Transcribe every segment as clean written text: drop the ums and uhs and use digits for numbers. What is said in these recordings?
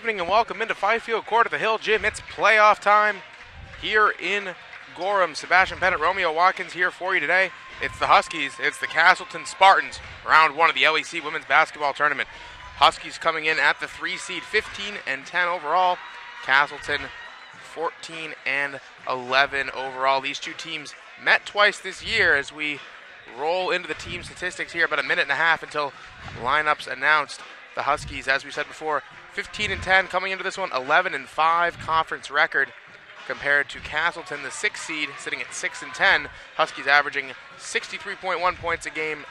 evening and welcome into Fifield Court at the Hill Gym. It's playoff time here in Gorham. Sebastian Pennant, Romeo Watkins here for you today. It's the Huskies, it's the Castleton Spartans, round one of the LEC women's basketball tournament. Huskies coming in at the 3 seed, 15-10 overall. Castleton 14-11 overall. These two teams met twice this year as we roll into the team statistics here. About a minute and a half until lineups announced. The Huskies, as we said before, 15-10 coming into this one, 11-5 conference record compared to Castleton, the 6th seed, sitting at 6-10. Huskies averaging 63.1 points a game,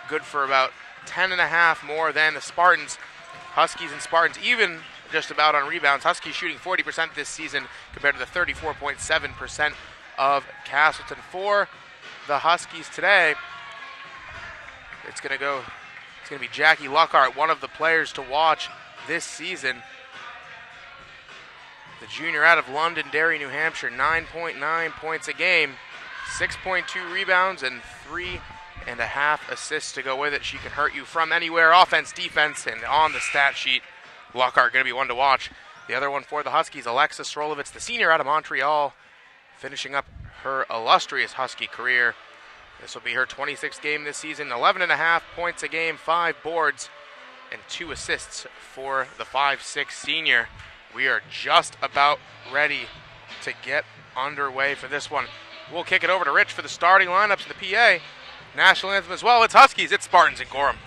good for about 10.5 more than the Spartans. Huskies and Spartans even just about on rebounds. Huskies shooting 40% this season compared to the 34.7% of Castleton. For the Huskies today, it's going to be Jackie Lockhart, one of the players to watch this season. The junior out of Londonderry, New Hampshire, 9.9 points a game, 6.2 rebounds, and 3.5 assists to go with it. She can hurt you from anywhere, offense, defense, and on the stat sheet. Lockhart going to be one to watch. The other one for the Huskies, Alexis Srolovitz, the senior out of Montreal, finishing up her illustrious Husky career. This will be her 26th game this season, 11.5 points a game, 5 boards, and 2 assists for the 5'6 senior. We are just about ready to get underway for this one. We'll kick it over to Rich for the starting lineups in the PA. National anthem as well. It's Huskies, it's Spartans in Gorham.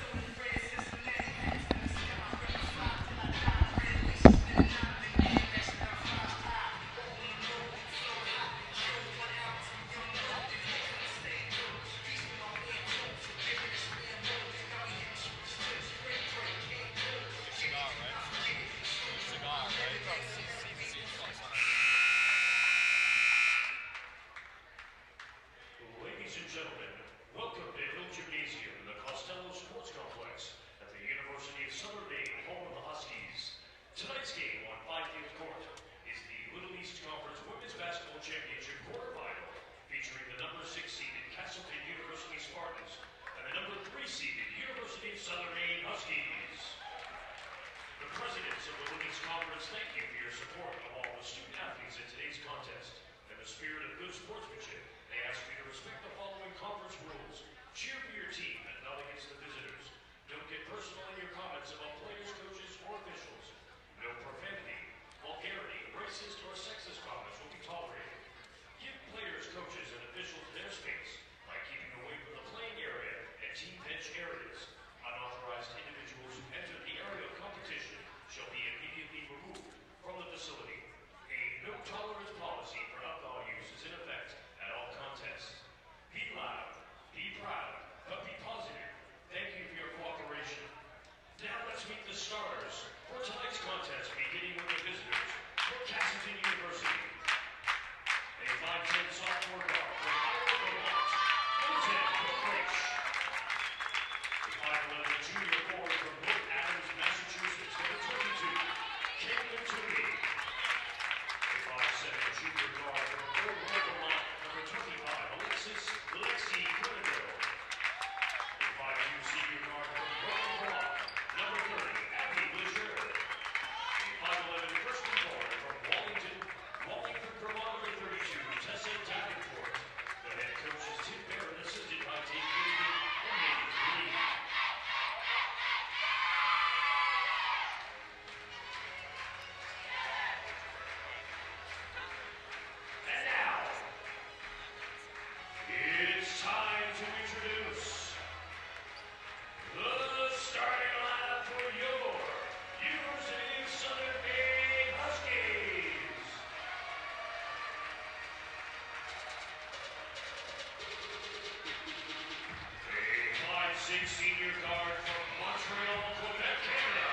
Senior guard from Montreal, Quebec, Canada,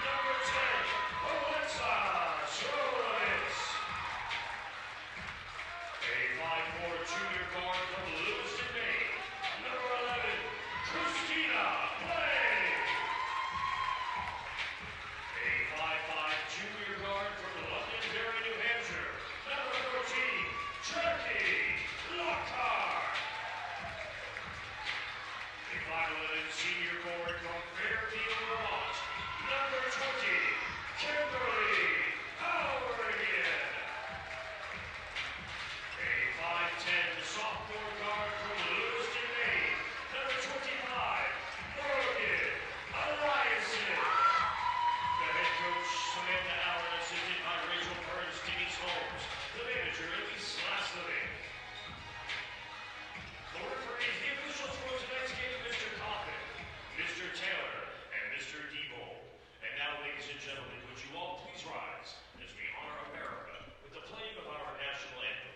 number 10, Alexis Srolovitz. A 5'4" junior guard from Lewiston, Maine, number 11, Christina Blake. A 5'5" junior guard from Londonderry, New Hampshire, number 14, Jackie Lockhart. A 5'11" senior guard from Fairfield, Vermont, number 20, Kimberly Howard. A 5'10" sophomore guard from Lewiston, Maine. Number 25, Morgan Eliason. The head coach, Samantha Allen, assisted by Rachel Burns, Denise Holmes. The manager, Elise Laslovin. The referees, the officials for tonight's game, Mr. Coffin, Mr. Taylor, and Mr. Debold. And now, ladies and gentlemen, would you all please rise as we honor America with the playing of our national anthem.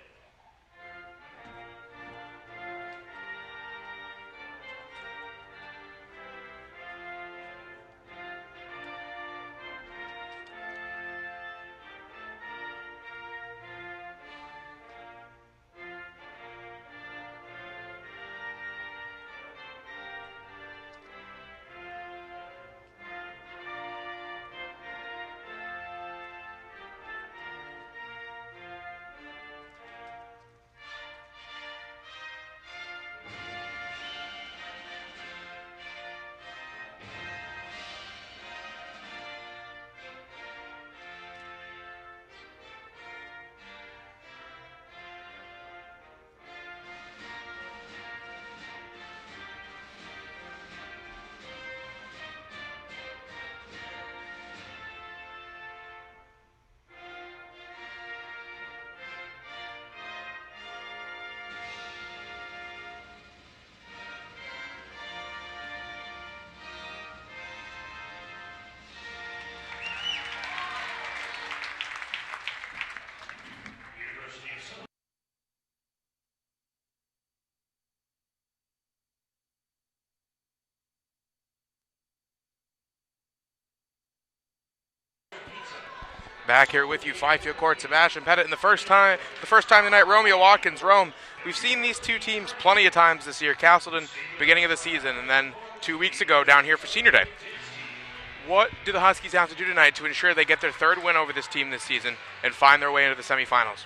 Back here with you, Fifield Court, Sebastian Pettit, and the first time tonight, Romeo Watkins. Rome, we've seen these two teams plenty of times this year. Castleton, beginning of the season, and then 2 weeks ago down here for Senior Day. What do the Huskies have to do tonight to ensure they get their third win over this team this season and find their way into the semifinals?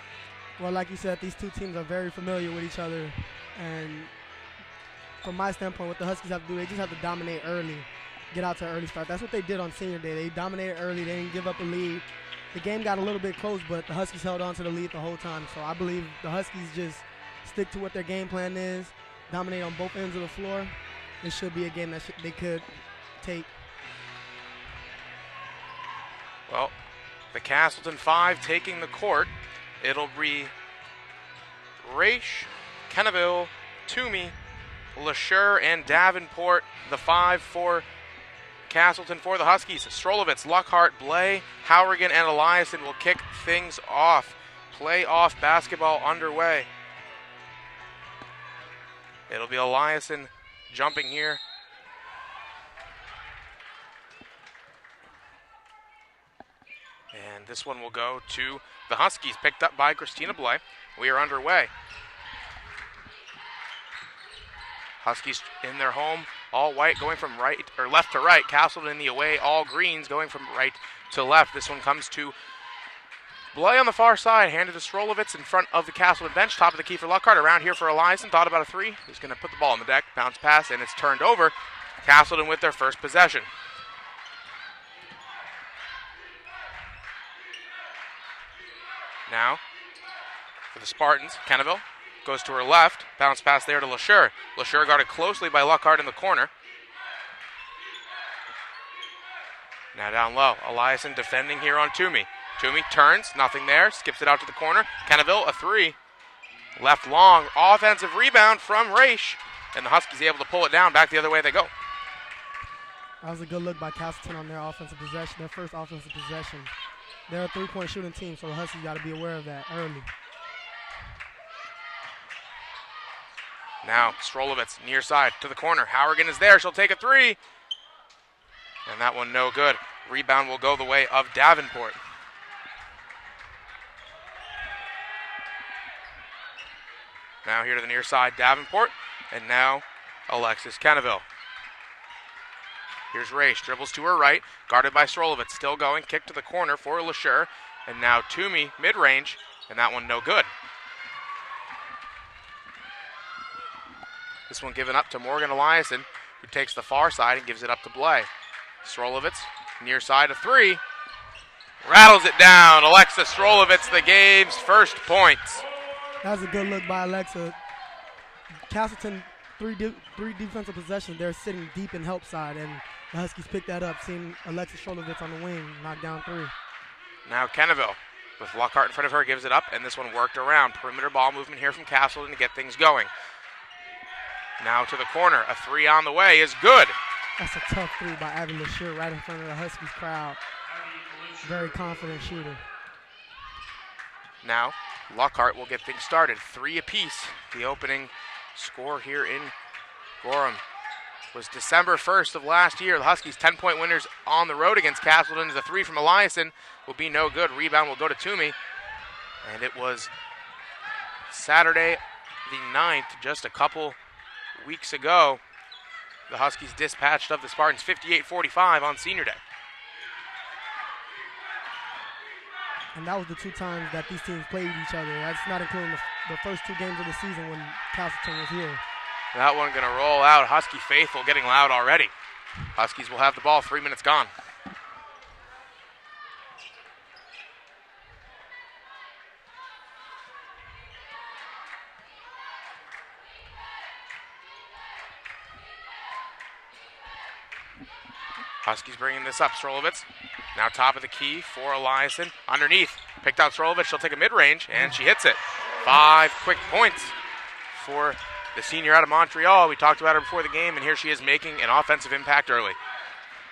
Well, like you said, these two teams are very familiar with each other, and from my standpoint, what the Huskies have to do, they just have to dominate early, get out to an early start. That's what they did on Senior Day. They dominated early. They didn't give up a lead. The game got a little bit close, but the Huskies held on to the lead the whole time. So I believe the Huskies just stick to what their game plan is, dominate on both ends of the floor. This should be a game that they could take. Well, the Castleton 5 taking the court. It'll be Raish, Kenneville, Toomey, LeSure, and Davenport, the 5 for Castleton. For the Huskies, Strolovitz, Lockhart, Blay, Hourigan, and Eliason will kick things off. Playoff basketball underway. It'll be Eliason jumping here. And this one will go to the Huskies, picked up by Christina Blay. We are underway. Huskies in their home, all white, going from right or left to right. Castleton in the away, all greens, going from right to left. This one comes to Blay on the far side, handed to Strolovitz in front of the Castleton bench. Top of the key for Lockhart, around here for Eliason. Thought about a three. He's going to put the ball on the deck, bounce pass, and it's turned over. Castleton with their first possession. Now, for the Spartans, Kenneville goes to her left. Bounce pass there to LeSure. LeSure guarded closely by Lockhart in the corner. Now down low. Eliason defending here on Toomey. Toomey turns, nothing there. Skips it out to the corner. Kenneville, a three. Left long. Offensive rebound from Raish. And the Huskies able to pull it down. Back the other way they go. That was a good look by Castleton on their offensive possession, their first offensive possession. They're a three-point shooting team, so the Huskies got to be aware of that early. Now, Strolovitz near side to the corner. Hourigan is there. She'll take a three. And that one no good. Rebound will go the way of Davenport. Now here to the near side, Davenport. And now Alexis Kenneville. Here's Raish, dribbles to her right, guarded by Strolovitz, still going, kick to the corner for LeSure, and now Toomey, mid-range, and that one no good. This one given up to Morgan Eliason, who takes the far side and gives it up to Blay. Strolovitz, near side, a three, rattles it down. Alexa Strolovitz, the game's first points. That was a good look by Alexa. Castleton, three defensive possessions. They're sitting deep in help side, and the Huskies picked that up, seeing Alexa Strolovitz on the wing, knock down 3. Now Kenneville with Lockhart in front of her, gives it up, and this one worked around. Perimeter ball movement here from Castleton to get things going. Now to the corner. A 3 on the way is good. That's a tough 3 by Abby LeSure right in front of the Huskies crowd. Very confident shooter. Now Lockhart will get things started. 3 apiece. The opening score here in Gorham was December 1st of last year. The Huskies 10-point winners on the road against Castleton. The 3 from Eliason will be no good. Rebound will go to Toomey. And it was Saturday the 9th, just a couple weeks ago. The Huskies dispatched of the Spartans 58-45 on Senior Day. And that was the 2 times that these teams played each other. That's not including the first 2 games of the season when Castleton was here. That one going to roll out. Husky faithful getting loud already. Huskies will have the ball. 3 minutes gone. Huskies bringing this up. Strolovitz now top of the key for Eliason. Underneath. Picked out Strolovitz. She'll take a mid-range, and she hits it. 5 quick points for the senior out of Montreal. We talked about her before the game, and here she is making an offensive impact early.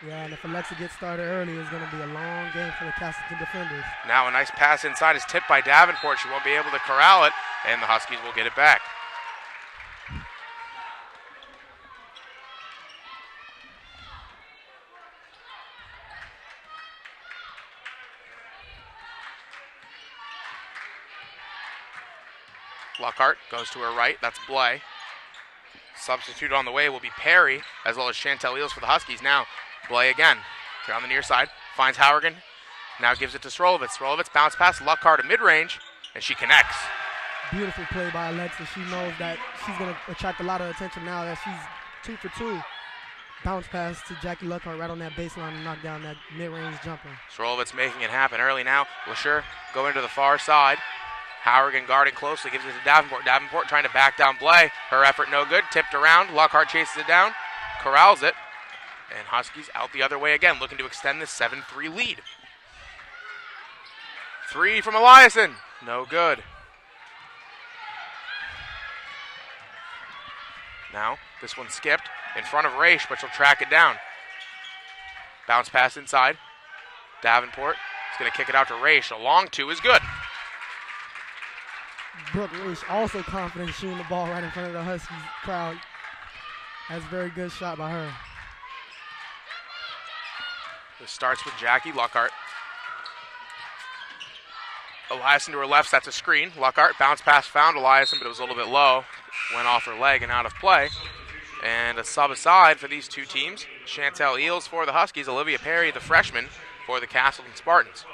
Yeah, and if Alexa gets started early, it's going to be a long game for the Castleton defenders. Now a nice pass inside is tipped by Davenport. She won't be able to corral it, and the Huskies will get it back. Lockhart goes to her right. That's Blay. Substitute on the way will be Perry, as well as Chantel Eels for the Huskies. Now, Blay again. Here on the near side. Finds Howergan. Now gives it to Strolovitz. Strolovitz bounce pass. Lockhart at mid-range, and she connects. Beautiful play by Alexa. She knows that she's going to attract a lot of attention now that she's 2 for 2. Bounce pass to Jackie Lockhart right on that baseline and knock down that mid-range jumper. Strolovitz making it happen early now. LeSure going to the far side. Howergan guarding closely, gives it to Davenport. Davenport trying to back down Blay. Her effort no good. Tipped around. Lockhart chases it down. Corrals it. And Huskies out the other way again, looking to extend this 7-3 lead. 3 from Eliason. No good. Now, this one skipped in front of Raish, but she'll track it down. Bounce pass inside. Davenport is going to kick it out to Raish. A long 2 is good. Brooke Raish also confident shooting the ball right in front of the Huskies crowd. That's a very good shot by her. This starts with Jackie Lockhart. Eliason to her left, that's a screen. Lockhart, bounce pass found Eliason, but it was a little bit low. Went off her leg and out of play. And a sub aside for these 2 teams. Chantel Eels for the Huskies. Olivia Perry, the freshman, for the Castleton Spartans.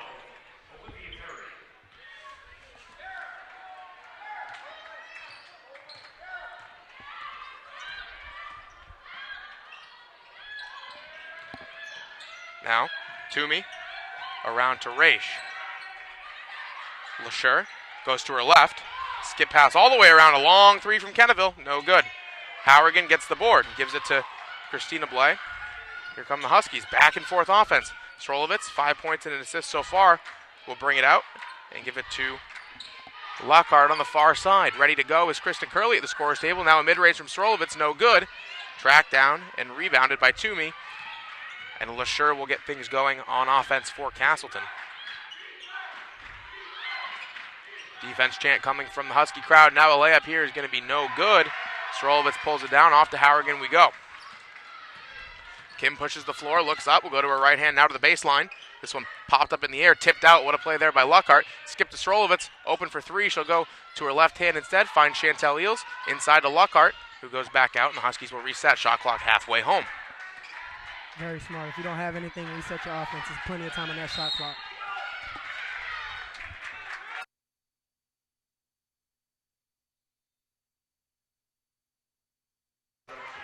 Now, Toomey, around to Raish. LeSure goes to her left. Skip pass all the way around. A long 3 from Kenneville. No good. Howergan gets the board. Gives it to Christina Blay. Here come the Huskies. Back and forth offense. Strolovitz, 5 points and an assist so far. Will bring it out and give it to Lockhart on the far side. Ready to go is Kristen Curley at the scorer's table. Now a mid-range from Strolovitz. No good. Tracked down and rebounded by Toomey. And LeSure will get things going on offense for Castleton. Defense chant coming from the Husky crowd. Now a layup here is going to be no good. Strolovitz pulls it down. Off to Howergan we go. Kim pushes the floor, looks up. We'll go to her right hand now to the baseline. This one popped up in the air, tipped out. What a play there by Lockhart. Skip to Strolovitz, open for 3. She'll go to her left hand instead. Finds Chantel Eels inside to Lockhart, who goes back out, and the Huskies will reset. Shot clock halfway home. Very smart. If you don't have anything, reset your offense. There's plenty of time on that shot clock.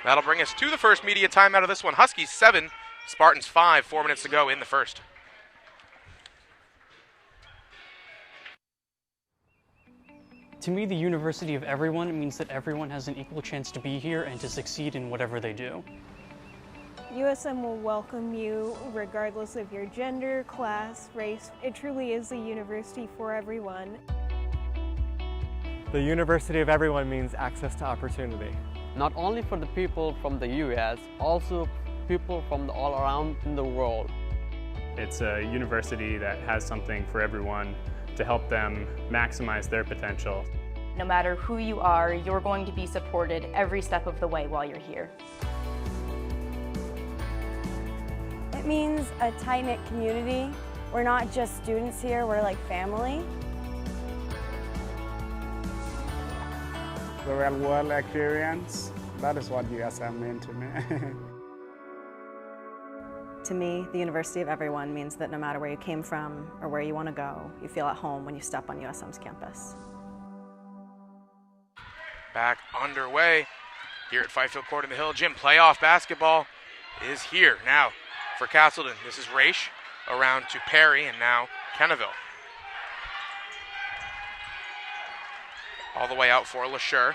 That'll bring us to the first media timeout of this one. Huskies 7, Spartans 5, 4 minutes to go in the first. To me, the University of Everyone means that everyone has an equal chance to be here and to succeed in whatever they do. USM will welcome you regardless of your gender, class, race. It truly is a university for everyone. The University of Everyone means access to opportunity. Not only for the people from the US, also people from all around in the world. It's a university that has something for everyone to help them maximize their potential. No matter who you are, you're going to be supported every step of the way while you're here. It means a tight-knit community. We're not just students here, we're like family. The real world experience, that is what USM means to me. To me, the University of Everyone means that no matter where you came from or where you want to go, you feel at home when you step on USM's campus. Back underway here at Fifield Court in the Hill Gym. Playoff basketball is here now for Castleton. This is Raish around to Perry and now Kenneville. All the way out for LeSure.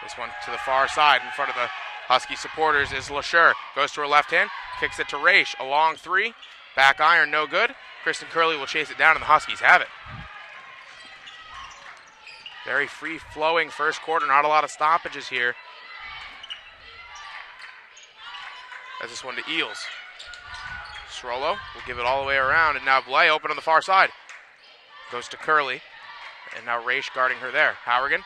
This one to the far side in front of the Husky supporters is LeSure. Goes to her left hand, kicks it to Raish. A long three, back iron, no good. Kristen Curley will chase it down and the Huskies have it. Very free-flowing first quarter, not a lot of stoppages here. As this one to Eels. Srollo will give it all the way around, and now Blay open on the far side. Goes to Curley, and now Raish guarding her there. Hourigan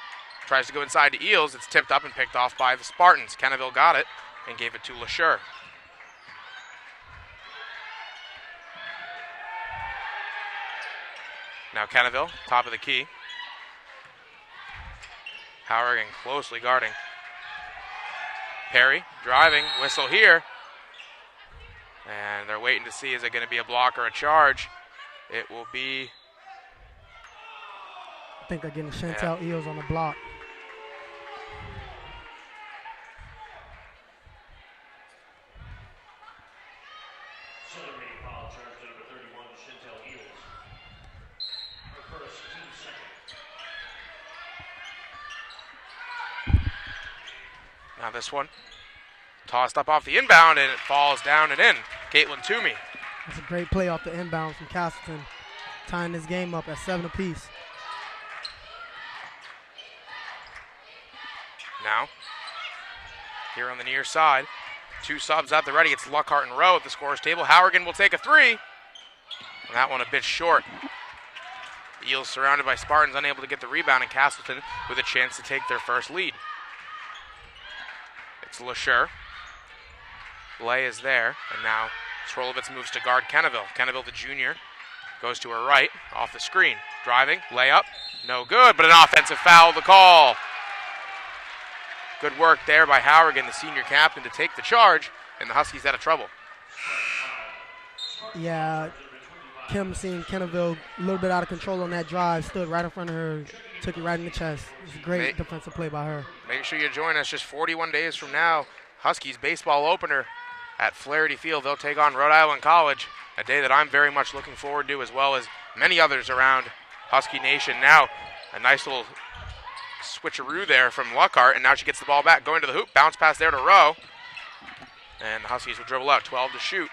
tries to go inside to Eels. It's tipped up and picked off by the Spartans. Kenneville got it and gave it to LeSure. Now Kenneville, top of the key. Hourigan closely guarding. Perry driving, whistle here. And they're waiting to see, is it going to be a block or a charge? It will be... I think they're getting Chantel Eels on the block. Celebrating foul charge number 31, Chantel Eels. Her first, team second. Now this one, tossed up off the inbound, and it falls down and in. Caitlin Toomey. That's a great play off the inbound from Castleton, tying this game up at 7 apiece. Now, here on the near side, two subs at the ready. It's Lockhart and Rowe at the scorer's table. Hourigan will take a three. And that one a bit short. The Eels surrounded by Spartans, unable to get the rebound, and Castleton with a chance to take their first lead. It's LeSure. Blay is there, and now Srolovitz moves to guard Kenneville. Kenneville, the junior, goes to her right, off the screen. Driving, layup, no good, but an offensive foul the call. Good work there by Hourigan, the senior captain, to take the charge, and the Huskies out of trouble. Yeah, Kim seeing Kenneville a little bit out of control on that drive, stood right in front of her, took it right in the chest. It was a great defensive play by her. Make sure you join us just 41 days from now. Huskies baseball opener at Flaherty Field. They'll take on Rhode Island College, a day that I'm very much looking forward to, as well as many others around Husky Nation. Now, a nice little switcheroo there from Lockhart, and now she gets the ball back, going to the hoop, bounce pass there to Rowe, and the Huskies will dribble out, 12 to shoot.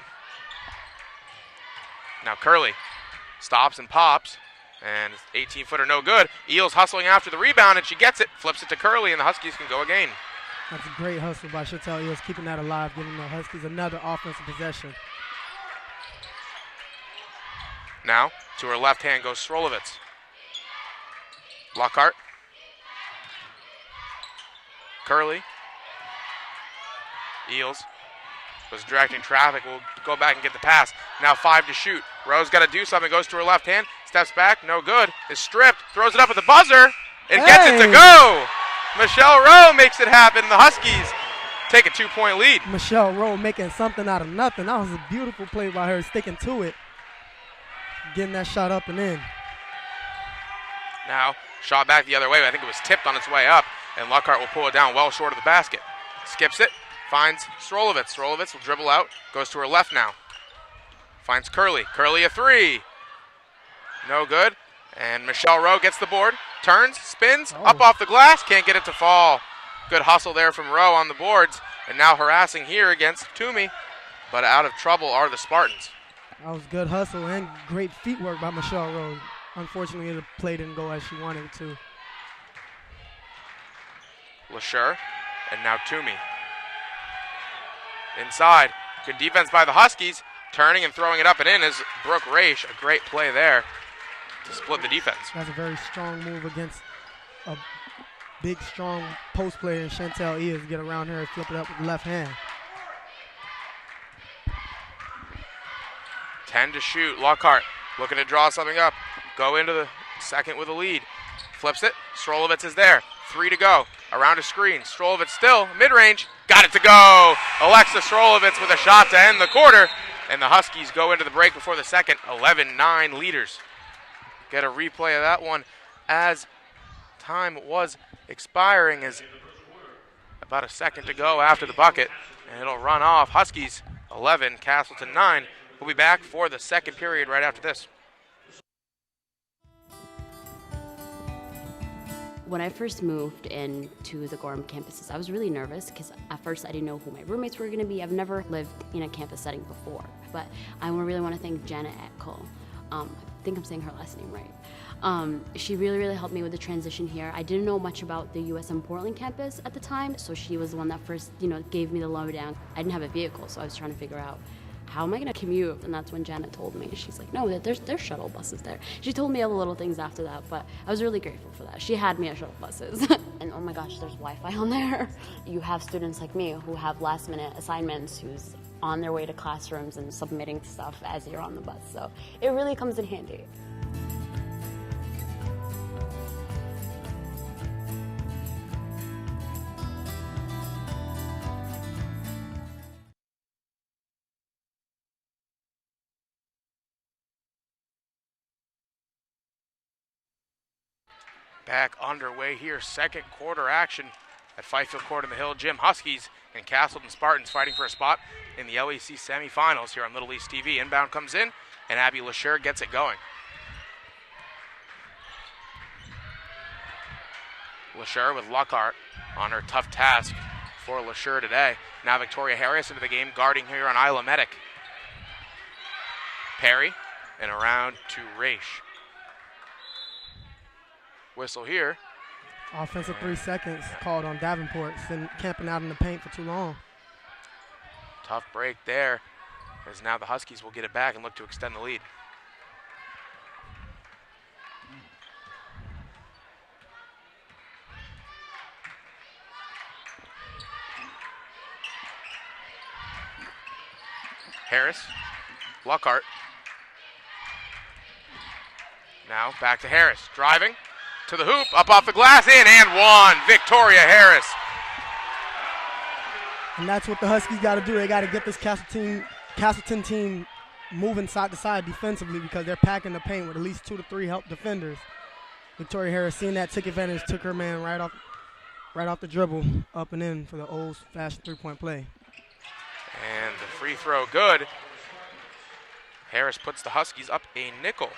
Now Curley stops and pops, and 18-footer no good. Eels hustling after the rebound, and she gets it, flips it to Curley, and the Huskies can go again. That's a great hustle by Chantel Eels, keeping that alive, giving the Huskies another offensive possession. Now, to her left hand goes Srolovitz. Lockhart. Curley. Eels was directing traffic. We'll go back and get the pass. Now 5 to shoot. Rowe's got to do something. Goes to her left hand. Steps back. No good. Is stripped. Throws it up at the buzzer. And gets it to go. Michelle Rowe makes it happen. The Huskies take a 2-point lead. Michelle Rowe making something out of nothing. That was a beautiful play by her, sticking to it. Getting that shot up and in. Now, shot back the other way. I think it was tipped on its way up. And Lockhart will pull it down well short of the basket. Skips it. Finds Srolovitz. Srolovitz will dribble out. Goes to her left now. Finds Curley. Curley a three. No good. And Michelle Rowe gets the board, turns, spins, up off the glass, can't get it to fall. Good hustle there from Rowe on the boards, and now harassing here against Toomey. But out of trouble are the Spartans. That was good hustle and great feet work by Michelle Rowe. Unfortunately, the play didn't go as she wanted it to. LeSure, and now Toomey. Inside, good defense by the Huskies. Turning and throwing it up and in is Brooke Raish. A great play there to split the defense. That's a very strong move against a big, strong post player in Chantel Ears. Get around her and flip it up with the left hand. 10 to shoot. Lockhart looking to draw something up. Go into the second with a lead. Flips it. Strolovitz is there. 3 to go. Around a screen. Strolovitz still mid-range. Got it to go. Alexa Strolovitz with a shot to end the quarter. And the Huskies go into the break before the second. 11-9 leaders. Get a replay of that one as time was expiring. As about a second to go after the bucket. And it'll run off. Huskies 11, Castleton 9. We'll be back for the second period right after this. When I first moved into the Gorham campuses, I was really nervous because at first I didn't know who my roommates were going to be. I've never lived in a campus setting before, but I really want to thank Janet Atco. I think I'm saying her last name right. She really helped me with the transition here. I didn't know much about the USM Portland campus at the time, so she was the one that first, gave me the lowdown. I didn't have a vehicle, so I was trying to figure out how am I going to commute? And that's when Janet told me. She's like, no, there's shuttle buses there. She told me all the little things after that, but I was really grateful for that. She had me at shuttle buses. And oh my gosh, there's Wi-Fi on there. You have students like me who have last-minute assignments, who's on their way to classrooms and submitting stuff as you're on the bus. So it really comes in handy. Back underway here, second quarter action at Fifield Court in the Hill Gym. Huskies and Castleton Spartans fighting for a spot in the LEC semifinals here on Little East TV. Inbound comes in, and Abby LeSure gets it going. LeSure with Lockhart on her tough task for LeSure today. Now Victoria Harris into the game, guarding here on Isla Medic. Perry, and around to Raish. Whistle here. Offensive 3 seconds called on Davenport. It's been camping out in the paint for too long. Tough break there, as now the Huskies will get it back and look to extend the lead. Harris, Lockhart. Now back to Harris, driving to the hoop, up off the glass, in and one. Victoria Harris. And that's what the Huskies got to do. They got to get this Castleton team moving side to side defensively because they're packing the paint with at least 2 to 3 help defenders. Victoria Harris, seeing that, took advantage, took her man right off the dribble, up and in for the old-fashioned three-point play. And the free throw good. Harris puts the Huskies up a nickel.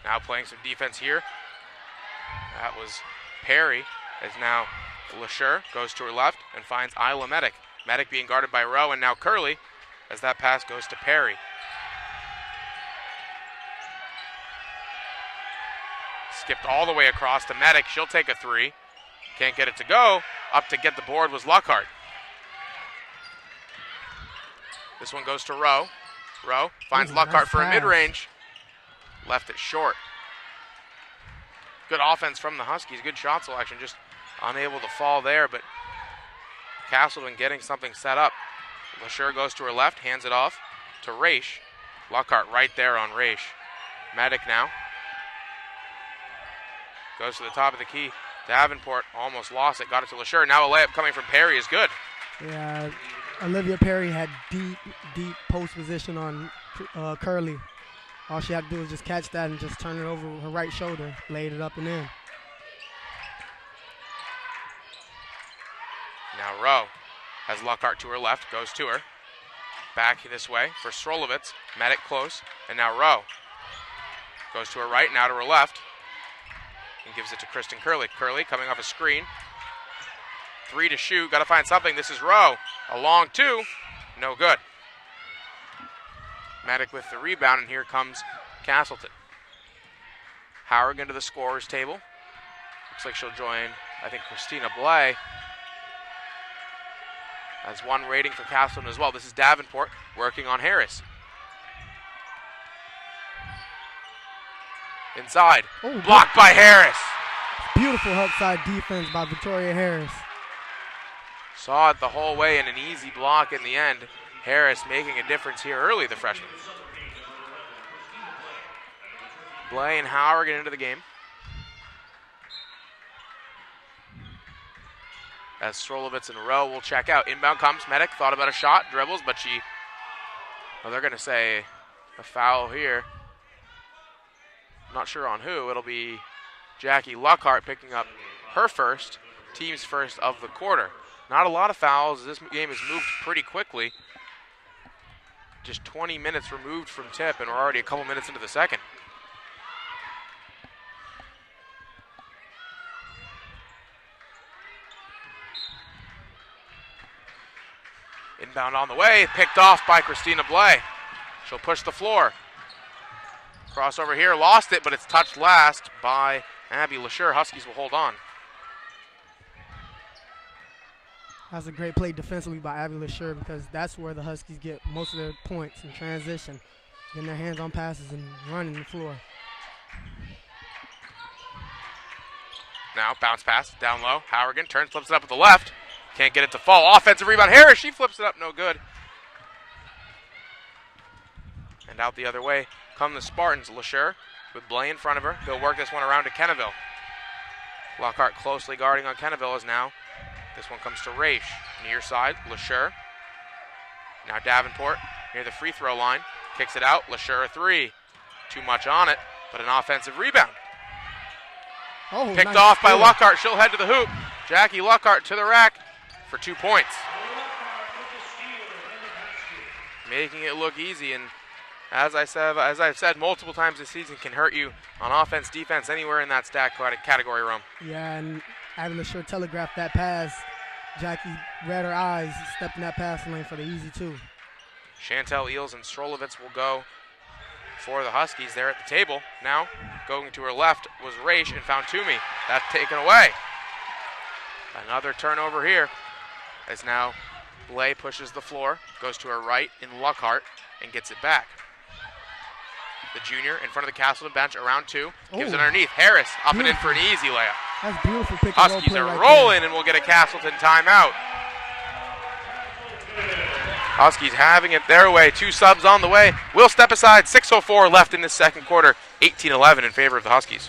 Now playing some defense here. That was Perry, as now LeSure goes to her left and finds Isla Medic. Medic being guarded by Rowe, and now Curley, as that pass goes to Perry. Skipped all the way across to Medic. She'll take a 3. Can't get it to go. Up to get the board was Lockhart. This one goes to Rowe. Rowe finds Lockhart for a mid-range. Left it short. Good offense from the Huskies. Good shot selection. Just unable to fall there, but Castleton getting something set up. LeSure goes to her left, hands it off to Raish. Lockhart right there on Raish. Medic now. Goes to the top of the key. Davenport almost lost it. Got it to LeSure. Now a layup coming from Perry is good. Yeah, Olivia Perry had deep post position on Curley. All she had to do was just catch that and just turn it over with her right shoulder, laid it up and in. Now Rowe has Lockhart to her left, goes to her. Back this way for Strolovitz. Medic close, and now Rowe. Goes to her right, now to her left. And gives it to Kristen Curley. Curley coming off a screen. 3 to shoot, gotta find something. This is Rowe. A long 2, no good. Medic with the rebound, and here comes Castleton. Howard into the scorer's table. Looks like she'll join, I think, Christina Blay. As one rating for Castleton as well. This is Davenport working on Harris. Inside, blocked by Harris. Beautiful outside defense by Victoria Harris. Saw it the whole way and an easy block in the end. Harris making a difference here early, the freshman. Blay and Howard get into the game. As Strolovitz and Rowe will check out. Inbound comes, Medic thought about a shot, dribbles, but they're going to say a foul here. Not sure on who. It'll be Jackie Luckhart picking up her first, team's first of the quarter. Not a lot of fouls. This game has moved pretty quickly. Just 20 minutes removed from tip, and we're already a couple minutes into the second. Inbound on the way, picked off by Christina Blay. She'll push the floor. Crossover here, lost it, but it's touched last by Abby LaSure. Huskies will hold on. That's a great play defensively by Abby LaSure, because that's where the Huskies get most of their points in transition, getting their hands on passes and running the floor. Now bounce pass down low. Howergan turns, flips it up with the left. Can't get it to fall. Offensive rebound. Harris, she flips it up, no good. And out the other way come the Spartans. LaSure with Blay in front of her. They'll work this one around to Kenneville. Lockhart closely guarding on Kenneville as now. This one comes to Raish. Near side, LaSure. Now Davenport near the free throw line. Kicks it out. LaSure a 3. Too much on it, but an offensive rebound. Picked nice off by steal. Lockhart. She'll head to the hoop. Jackie Lockhart to the rack for 2 points. Making it look easy, and as I've said multiple times this season, can hurt you on offense, defense, anywhere in that stat category room. Yeah, and Abby LaSure telegraphed that pass. Jackie read her eyes, stepped in that passing lane for the easy 2. Chantel Eels and Strolovitz will go for the Huskies. They're at the table. Now, going to her left was Raish and found Toomey. That's taken away. Another turnover here as now Blay pushes the floor, goes to her right in Lockhart and gets it back. The junior in front of the Castleton bench, around 2, gives it underneath. Harris up and in for an easy layup. That's beautiful pick and roll Huskies play are right rolling and we'll get a Castleton timeout. Huskies having it their way. 2 subs on the way. We'll step aside. 6:04 left in this second quarter. 18-11 in favor of the Huskies.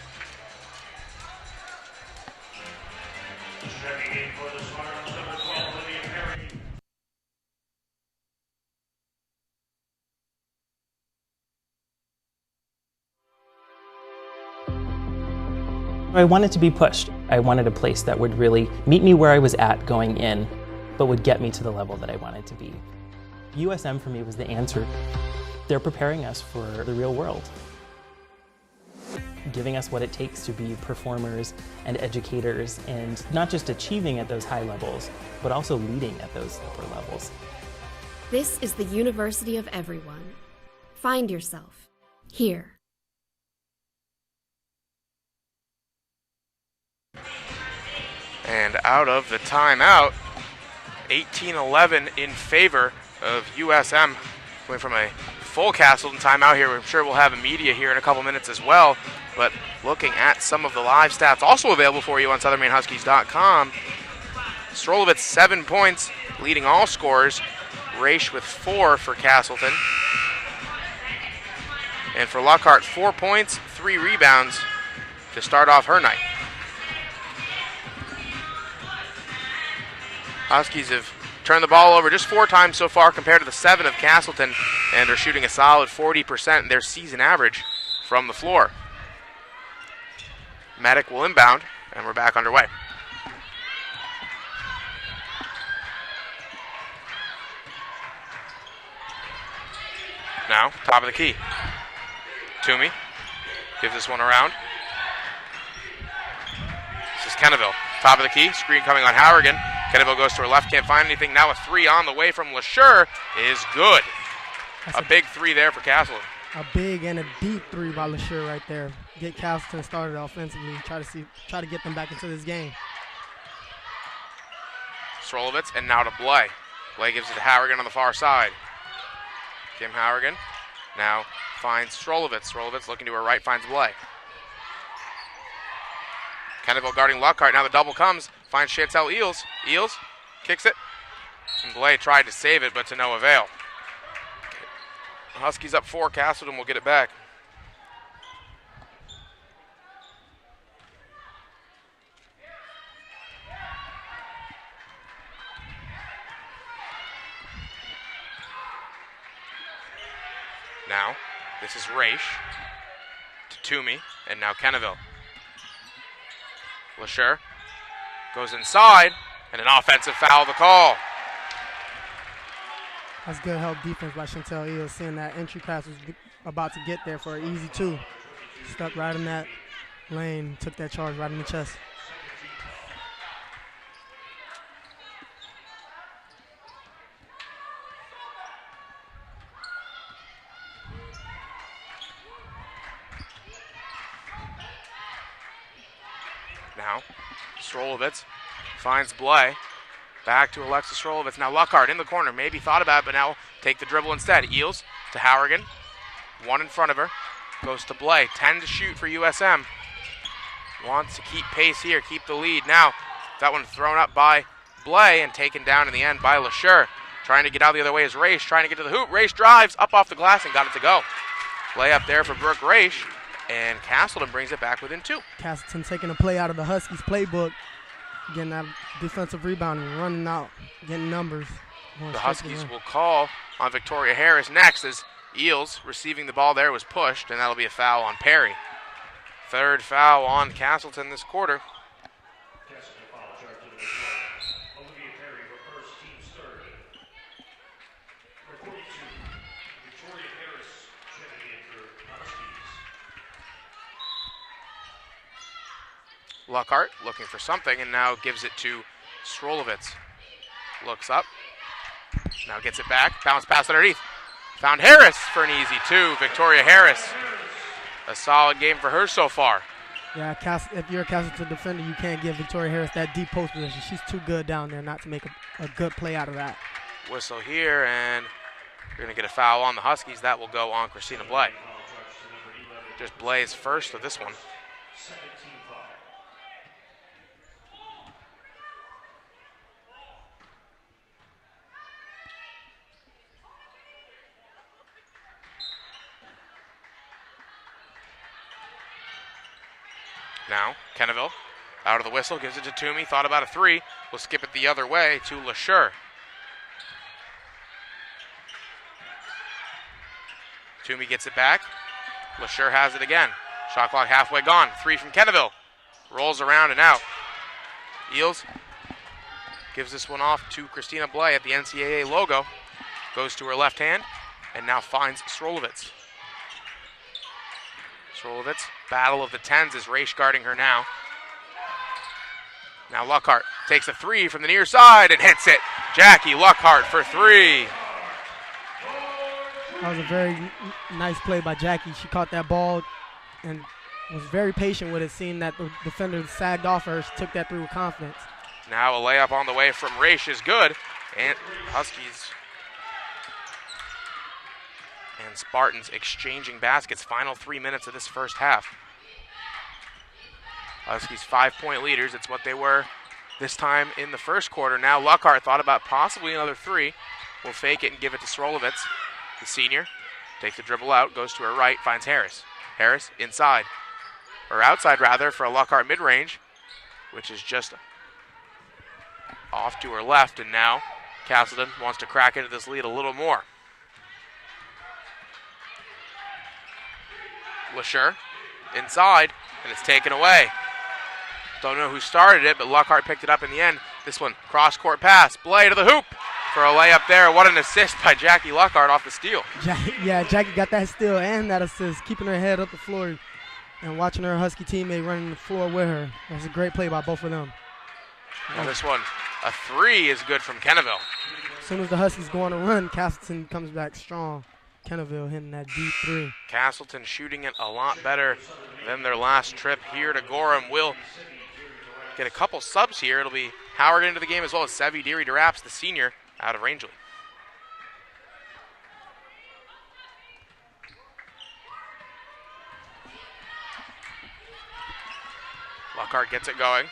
Checking in for the Spartans, number 12, Lydia Perry. I wanted to be pushed. I wanted a place that would really meet me where I was at going in, but would get me to the level that I wanted to be. USM for me was the answer. They're preparing us for the real world, giving us what it takes to be performers and educators, and not just achieving at those high levels, but also leading at those upper levels. This is the University of Everyone. Find yourself here. And out of the timeout, 18-11 in favor of USM. Going from a full Castleton timeout here. I'm sure we'll have a media here in a couple minutes as well. But looking at some of the live stats also available for you on SouthernMaineHuskies.com. Strolovitz 7 points, leading all scorers. Raish with 4 for Castleton. And for Lockhart, 4 points, 3 rebounds to start off her night. Huskies have turned the ball over just 4 times so far compared to the 7 of Castleton, and are shooting a solid 40% in their season average from the floor. Maddock will inbound, and we're back underway. now, top of the key. Toomey gives this one around. This is Kenneville. Top of the key, screen coming on Hourigan. Kenneville goes to her left, can't find anything. Now a three on the way from LeSure is good. A big three there for Castleton. A big and a deep three by LeSure right there. Get Castleton started offensively. Try to get them back into this game. Srolovitz and now to Blay. Blay gives it to Hourigan on the far side. Kim Hourigan now finds Srolovitz. Srolovitz looking to her right, finds Blay. Kenneville guarding Lockhart. Now the double comes. Finds Chantel Eels. Eels kicks it. And Blay tried to save it, but to no avail. Huskies up 4. Castleton will get it back. Now, this is Raish to Toomey, and now Kenneville. LeSure goes inside, and an offensive foul the call. That's good help defense by Chantel Eels, seeing that entry pass was about to get there for an easy 2. Stuck right in that lane, took that charge right in the chest. Now, Srolovitz finds Blay. Back to Alexis Srolovitz. Now Lockhart in the corner. Maybe thought about it, but now take the dribble instead. Eels to Hourigan. 1 in front of her. Goes to Blay. 10 to shoot for USM. Wants to keep pace here, keep the lead. Now, that one thrown up by Blay and taken down in the end by LeSure. Trying to get out the other way is Raish. Trying to get to the hoop. Raish drives up off the glass and got it to go. Play up there for Brooke Raish. And Castleton brings it back within 2. Castleton taking a play out of the Huskies playbook. Getting that defensive rebound and running out, getting numbers. The Huskies will call on Victoria Harris next as Eels receiving the ball there was pushed, and that'll be a foul on Perry. 3rd foul on Castleton this quarter. Lockhart looking for something and now gives it to Srolovitz. Looks up. Now gets it back. Bounce pass underneath. Found Harris for an easy 2. Victoria Harris. A solid game for her so far. Yeah, if you're a Castleton defender, you can't give Victoria Harris that deep post position. She's too good down there not to make a good play out of that. Whistle here, and you're going to get a foul on the Huskies. That will go on Christina Blay. Just Blay's first of this one. Now, Kenneville out of the whistle, gives it to Toomey, thought about a 3, will skip it the other way to LeSure. Toomey gets it back, LeSure has it again. Shot clock halfway gone, 3 from Kenneville. Rolls around and out. Eels gives this one off to Christina Blay at the NCAA logo. Goes to her left hand and now finds Srolovitz. Srolovitz, battle of the 10s is Raish guarding her now. Now Lockhart takes a 3 from the near side and hits it. Jackie Lockhart for 3. That was a very nice play by Jackie. She caught that ball and was very patient with it, seeing that the defender sagged off her. She took that through with confidence. Now a layup on the way from Raish is good. And Huskies and Spartans exchanging baskets. Final 3 minutes of this first half. Huskies 5-point leaders. It's what they were this time in the first quarter. Now Lockhart thought about possibly another 3. Will fake it and give it to Srolovitz. The senior takes the dribble out, goes to her right, finds Harris. Harris inside, or outside rather, for a Lockhart mid-range, which is just off to her left. And now Castleton wants to crack into this lead a little more. LeSure inside, and it's taken away. Don't know who started it, but Lockhart picked it up in the end. This one, cross-court pass. Blay to the hoop for a layup there. What an assist by Jackie Lockhart off the steal. Yeah, Jackie got that steal and that assist, keeping her head up the floor and watching her Husky teammate running the floor with her. That's a great play by both of them. And this one, a three is good from Kenneville. As soon as the Huskies go on a run, Castleton comes back strong. Kenneville hitting that deep three. Castleton shooting it a lot better than their last trip here to Gorham. We'll get a couple subs here. It'll be Howard into the game as well as Sevi Deary DeRaps, the senior, out of Rangeley. Lockhart gets it going.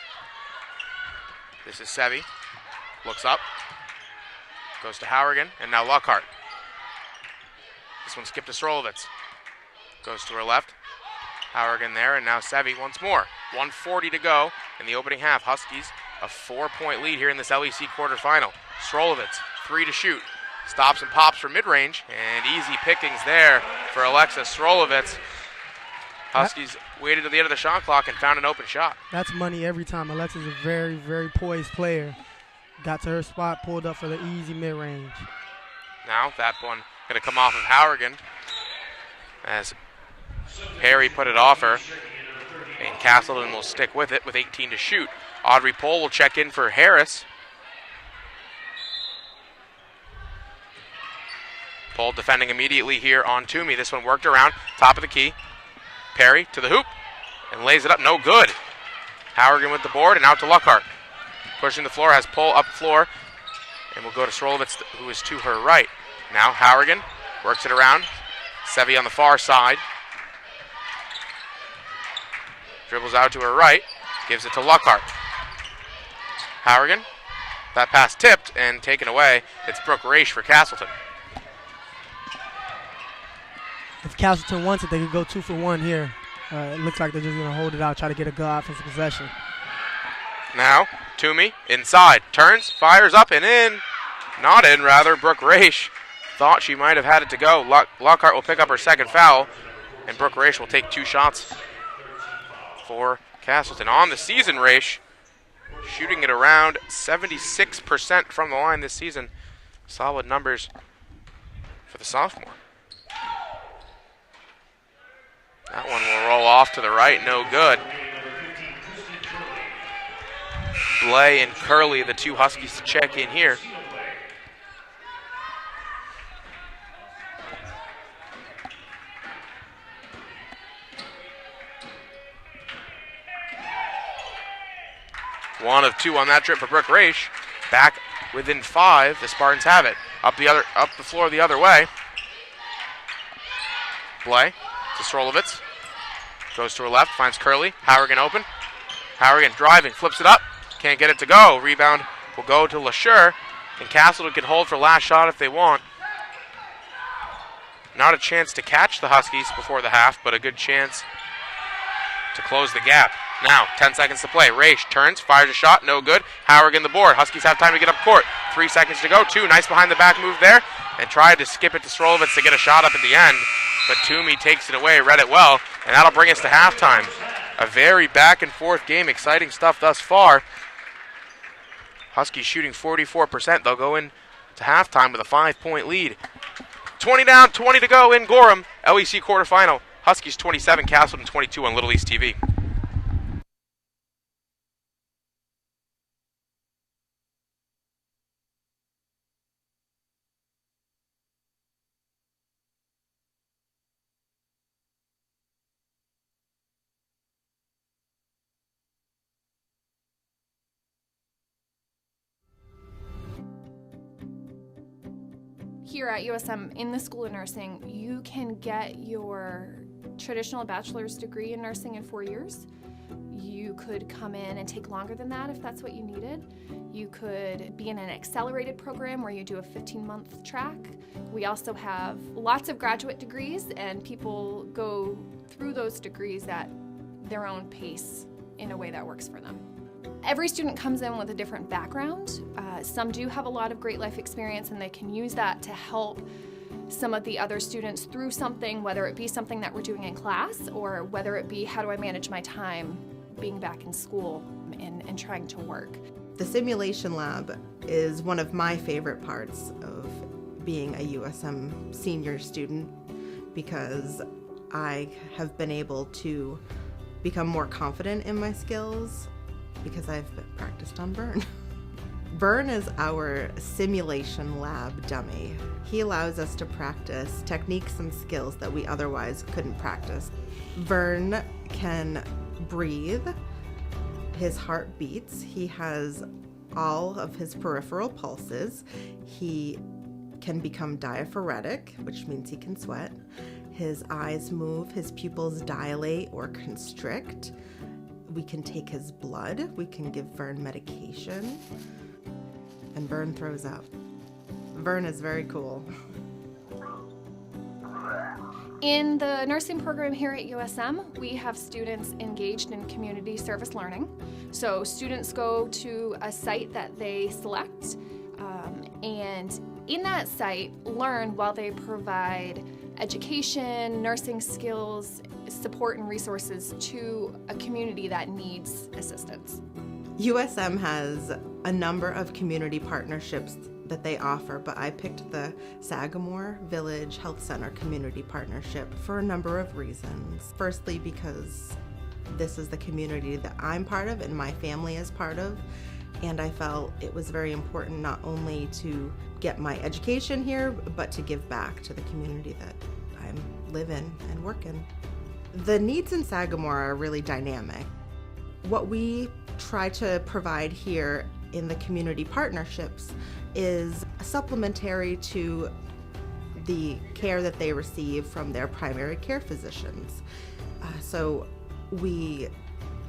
This is Sevi. Looks up. Goes to Hourigan, and now Lockhart. This one skipped to Srolovitz. Goes to her left. Hourigan there, and now Sevi once more. 1:40 to go in the opening half. Huskies a 4-point lead here in this LEC quarterfinal. Srolovitz, 3 to shoot. Stops and pops for mid-range, and easy pickings there for Alexis Srolovitz. Huskies waited to the end of the shot clock and found an open shot. That's money every time. Alexis is a very, very poised player. Got to her spot, pulled up for the easy mid-range. Now that one going to come off of Hourigan as Perry put it off her. And Castleton will stick with it with 18 to shoot. Audrey Pohl will check in for Harris. Pohl defending immediately here on Toomey. This one worked around, top of the key. Perry to the hoop and lays it up, no good. Hourigan with the board and out to Lockhart. Pushing the floor, has Pohl up floor, and will go to Srolovitz, who is to her right. Now Hourigan works it around. Sevi on the far side. Dribbles out to her right, gives it to Lockhart. Hourigan, that pass tipped and taken away. It's Brooke Raish for Castleton. If Castleton wants it, they could go 2 for 1 here. It looks like they're just going to hold it out, try to get a good offensive possession. Now, Toomey inside, turns, fires up and in. Not in, rather. Brooke Raish thought she might have had it to go. Lockhart will pick up her second foul, and Brooke Raish will take 2 shots for Castleton. On the season, Raish shooting it around 76% from the line this season. Solid numbers for the sophomore. That one will roll off to the right, no good. Blay and Curley, the 2 Huskies, to check in here. One of 2 on that trip for Brooke Raish. Back within 5, the Spartans have it. Up the floor the other way. Blay to Srolovitz. Goes to her left, finds Curley. Hourigan open. Hourigan driving, flips it up. Can't get it to go. Rebound will go to LeSure. And Castleton can hold for last shot if they want. Not a chance to catch the Huskies before the half, but a good chance to close the gap. Now, 10 seconds to play. Raish turns, fires a shot, no good. Hourigan the board. Huskies have time to get up court. 3 seconds to go. 2, nice behind the back move there. And tried to skip it to Srolovitz to get a shot up at the end. But Toomey takes it away, read it well, and that'll bring us to halftime. A very back and forth game, exciting stuff thus far. Huskies shooting 44%. They'll go in to halftime with a 5-point lead. 20 down, 20 to go in Gorham. LEC quarterfinal. Huskies 27, Castleton 22 on Little East TV. Here at USM in the School of Nursing, you can get your traditional bachelor's degree in nursing in 4 years. You could come in and take longer than that if that's what you needed. You could be in an accelerated program where you do a 15-month track. We also have lots of graduate degrees, and people go through those degrees at their own pace in a way that works for them. Every student comes in with a different background. Some do have a lot of great life experience, and they can use that to help some of the other students through something, whether it be something that we're doing in class or whether it be how do I manage my time being back in school and trying to work. The simulation lab is one of my favorite parts of being a USM senior student because I have been able to become more confident in my skills because I've practiced on Vern. Vern is our simulation lab dummy. He allows us to practice techniques and skills that we otherwise couldn't practice. Vern can breathe. His heart beats. He has all of his peripheral pulses. He can become diaphoretic, which means he can sweat. His eyes move, his pupils dilate or constrict. We can take his blood. We can give Vern medication. And Vern throws up. Vern is very cool. In the nursing program here at USM, we have students engaged in community service learning. So students go to a site that they select, and in that site learn while they provide education, nursing skills, support and resources to a community that needs assistance. USM has a number of community partnerships that they offer, but I picked the Sagamore Village Health Center Community Partnership for a number of reasons. Firstly, because this is the community that I'm part of and my family is part of, and I felt it was very important not only to get my education here, but to give back to the community that I live in and work in. The needs in Sagamore are really dynamic. What we try to provide here in the community partnerships is supplementary to the care that they receive from their primary care physicians. So we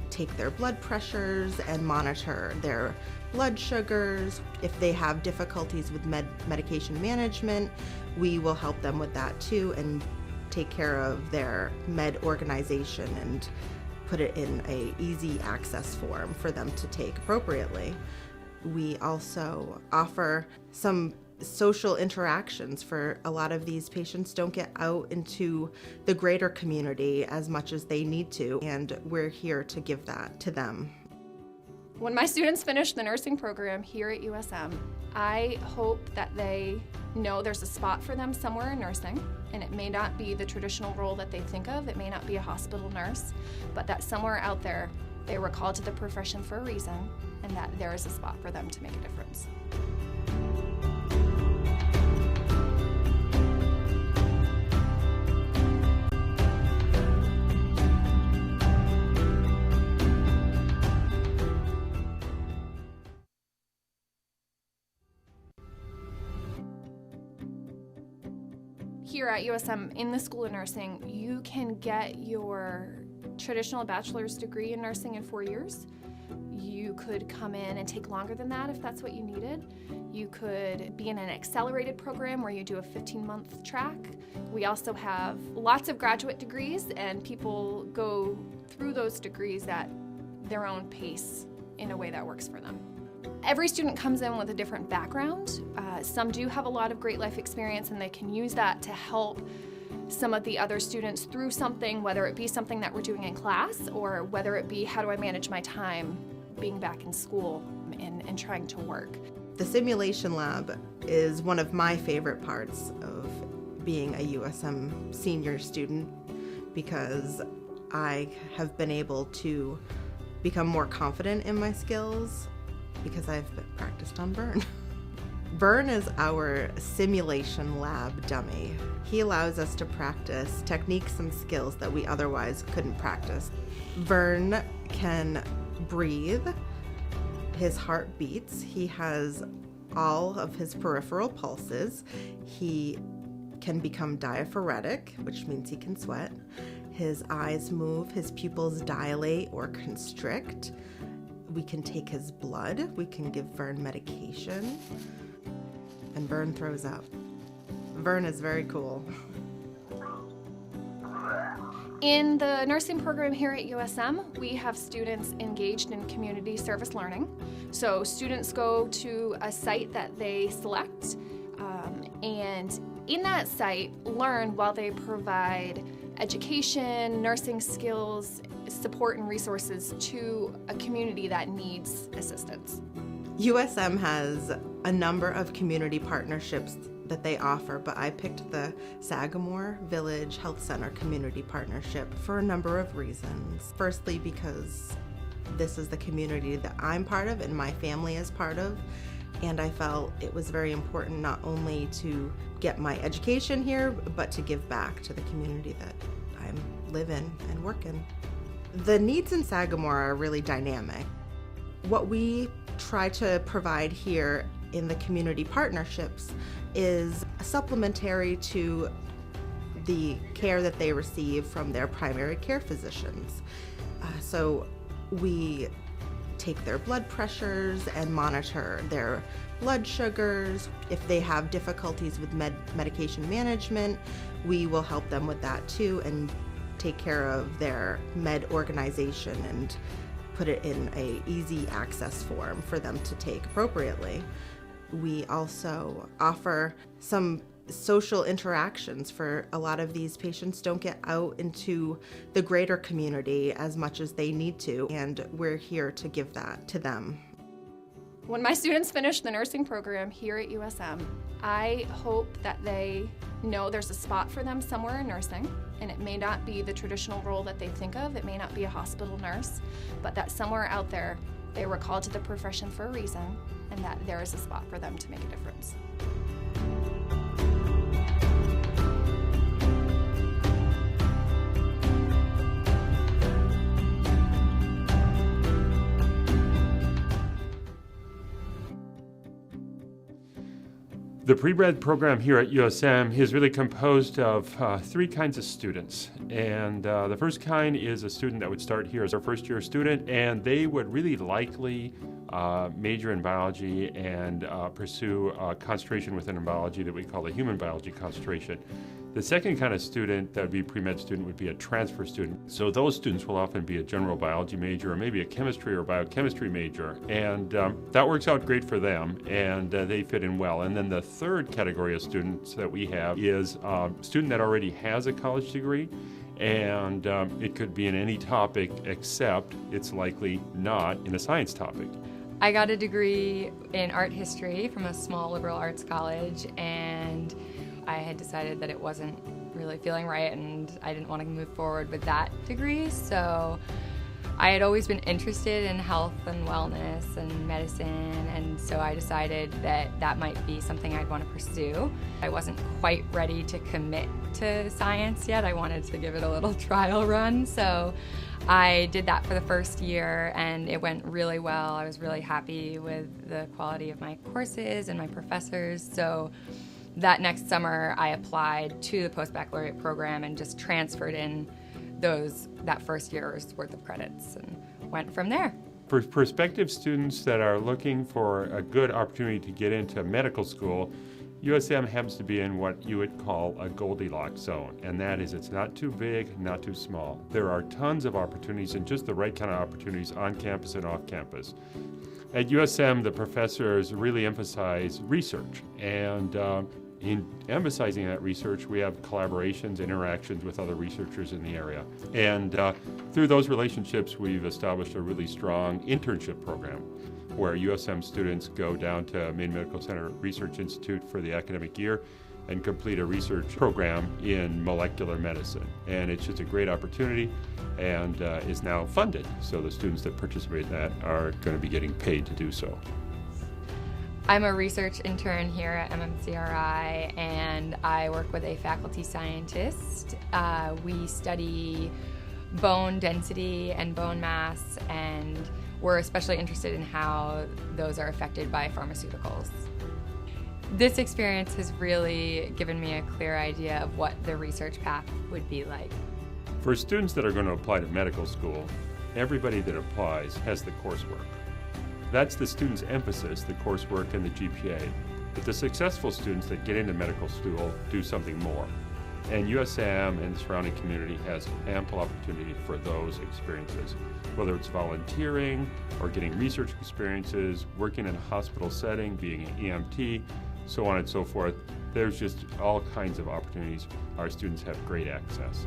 take their blood pressures and monitor their blood sugars. If they have difficulties with medication management, we will help them with that too and take care of their med organization and put it in a easy access form for them to take appropriately. We also offer some social interactions for a lot of these patients don't get out into the greater community as much as they need to, and we're here to give that to them. When my students finish the nursing program here at USM, I hope that they know there's a spot for them somewhere in nursing, and it may not be the traditional role that they think of, it may not be a hospital nurse, but that somewhere out there they were called to the profession for a reason, and that there is a spot for them to make a difference. Here at USM, in the School of Nursing, you can get your traditional bachelor's degree in nursing in 4 years. You could come in and take longer than that if that's what you needed. You could be in an accelerated program where you do a 15-month track. We also have lots of graduate degrees, and people go through those degrees at their own pace in a way that works for them. Every student comes in with a different background. Some do have a lot of great life experience, and they can use that to help some of the other students through something, whether it be something that we're doing in class or whether it be how do I manage my time being back in school and trying to work. The simulation lab is one of my favorite parts of being a USM senior student because I have been able to become more confident in my skills because I've practiced on Vern. Vern is our simulation lab dummy. He allows us to practice techniques and skills that we otherwise couldn't practice. Vern can breathe. His heart beats. He has all of his peripheral pulses. He can become diaphoretic, which means he can sweat. His eyes move, his pupils dilate or constrict. We can take his blood. We can give Vern medication. And Vern throws up. Vern is very cool. In the nursing program here at USM, we have students engaged in community service learning. So students go to a site that they select, and in that site learn while they provide education, nursing skills, support and resources to a community that needs assistance. USM has a number of community partnerships that they offer, but I picked the Sagamore Village Health Center Community Partnership for a number of reasons. Firstly, because this is the community that I'm part of and my family is part of, and I felt it was very important not only to get my education here, but to give back to the community that I live in and work in. The needs in Sagamore are really dynamic. What we try to provide here in the community partnerships is supplementary to the care that they receive from their primary care physicians. So we take their blood pressures and monitor their blood sugars. If they have difficulties with medication management, we will help them with that too and take care of their med organization and put it in a easy access form for them to take appropriately. We also offer some social interactions for a lot of these patients don't get out into the greater community as much as they need to, and we're here to give that to them. When my students finish the nursing program here at USM, I hope that they know there's a spot for them somewhere in nursing, and it may not be the traditional role that they think of, it may not be a hospital nurse, but that somewhere out there they were called to the profession for a reason, and that there is a spot for them to make a difference. The pre-med program here at USM is really composed of three kinds of students. And the first kind is a student that would start here as our first-year student, and they would really likely major in biology and pursue a concentration within biology that we call the human biology concentration. The second kind of student that would be pre-med student would be a transfer student. So those students will often be a general biology major or maybe a chemistry or biochemistry major. And that works out great for them, and they fit in well. And then the third category of students that we have is a student that already has a college degree, and it could be in any topic except it's likely not in a science topic. I got a degree in art history from a small liberal arts college, and I had decided that it wasn't really feeling right and I didn't want to move forward with that degree. So I had always been interested in health and wellness and medicine, and so I decided that that might be something I'd want to pursue. I wasn't quite ready to commit to science yet. I wanted to give it a little trial run. So I did that for the first year and it went really well. I was really happy with the quality of my courses and my professors. So that next summer, I applied to the post-baccalaureate program and just transferred in that first year's worth of credits and went from there. For prospective students that are looking for a good opportunity to get into medical school, USM happens to be in what you would call a Goldilocks zone, and that is it's not too big, not too small. There are tons of opportunities and just the right kind of opportunities on campus and off campus. At USM, the professors really emphasize research, and in emphasizing that research, we have collaborations, interactions with other researchers in the area. And through those relationships, we've established a really strong internship program where USM students go down to Maine Medical Center Research Institute for the academic year and complete a research program in molecular medicine. And it's just a great opportunity and is now funded. So the students that participate in that are going to be getting paid to do so. I'm a research intern here at MMCRI, and I work with a faculty scientist. We study bone density and bone mass, and we're especially interested in how those are affected by pharmaceuticals. This experience has really given me a clear idea of what the research path would be like. For students that are going to apply to medical school, everybody that applies has the coursework. That's the student's emphasis, the coursework and the GPA. But the successful students that get into medical school do something more. And USM and the surrounding community has ample opportunity for those experiences, whether it's volunteering or getting research experiences, working in a hospital setting, being an EMT, so on and so forth. There's just all kinds of opportunities. Our students have great access.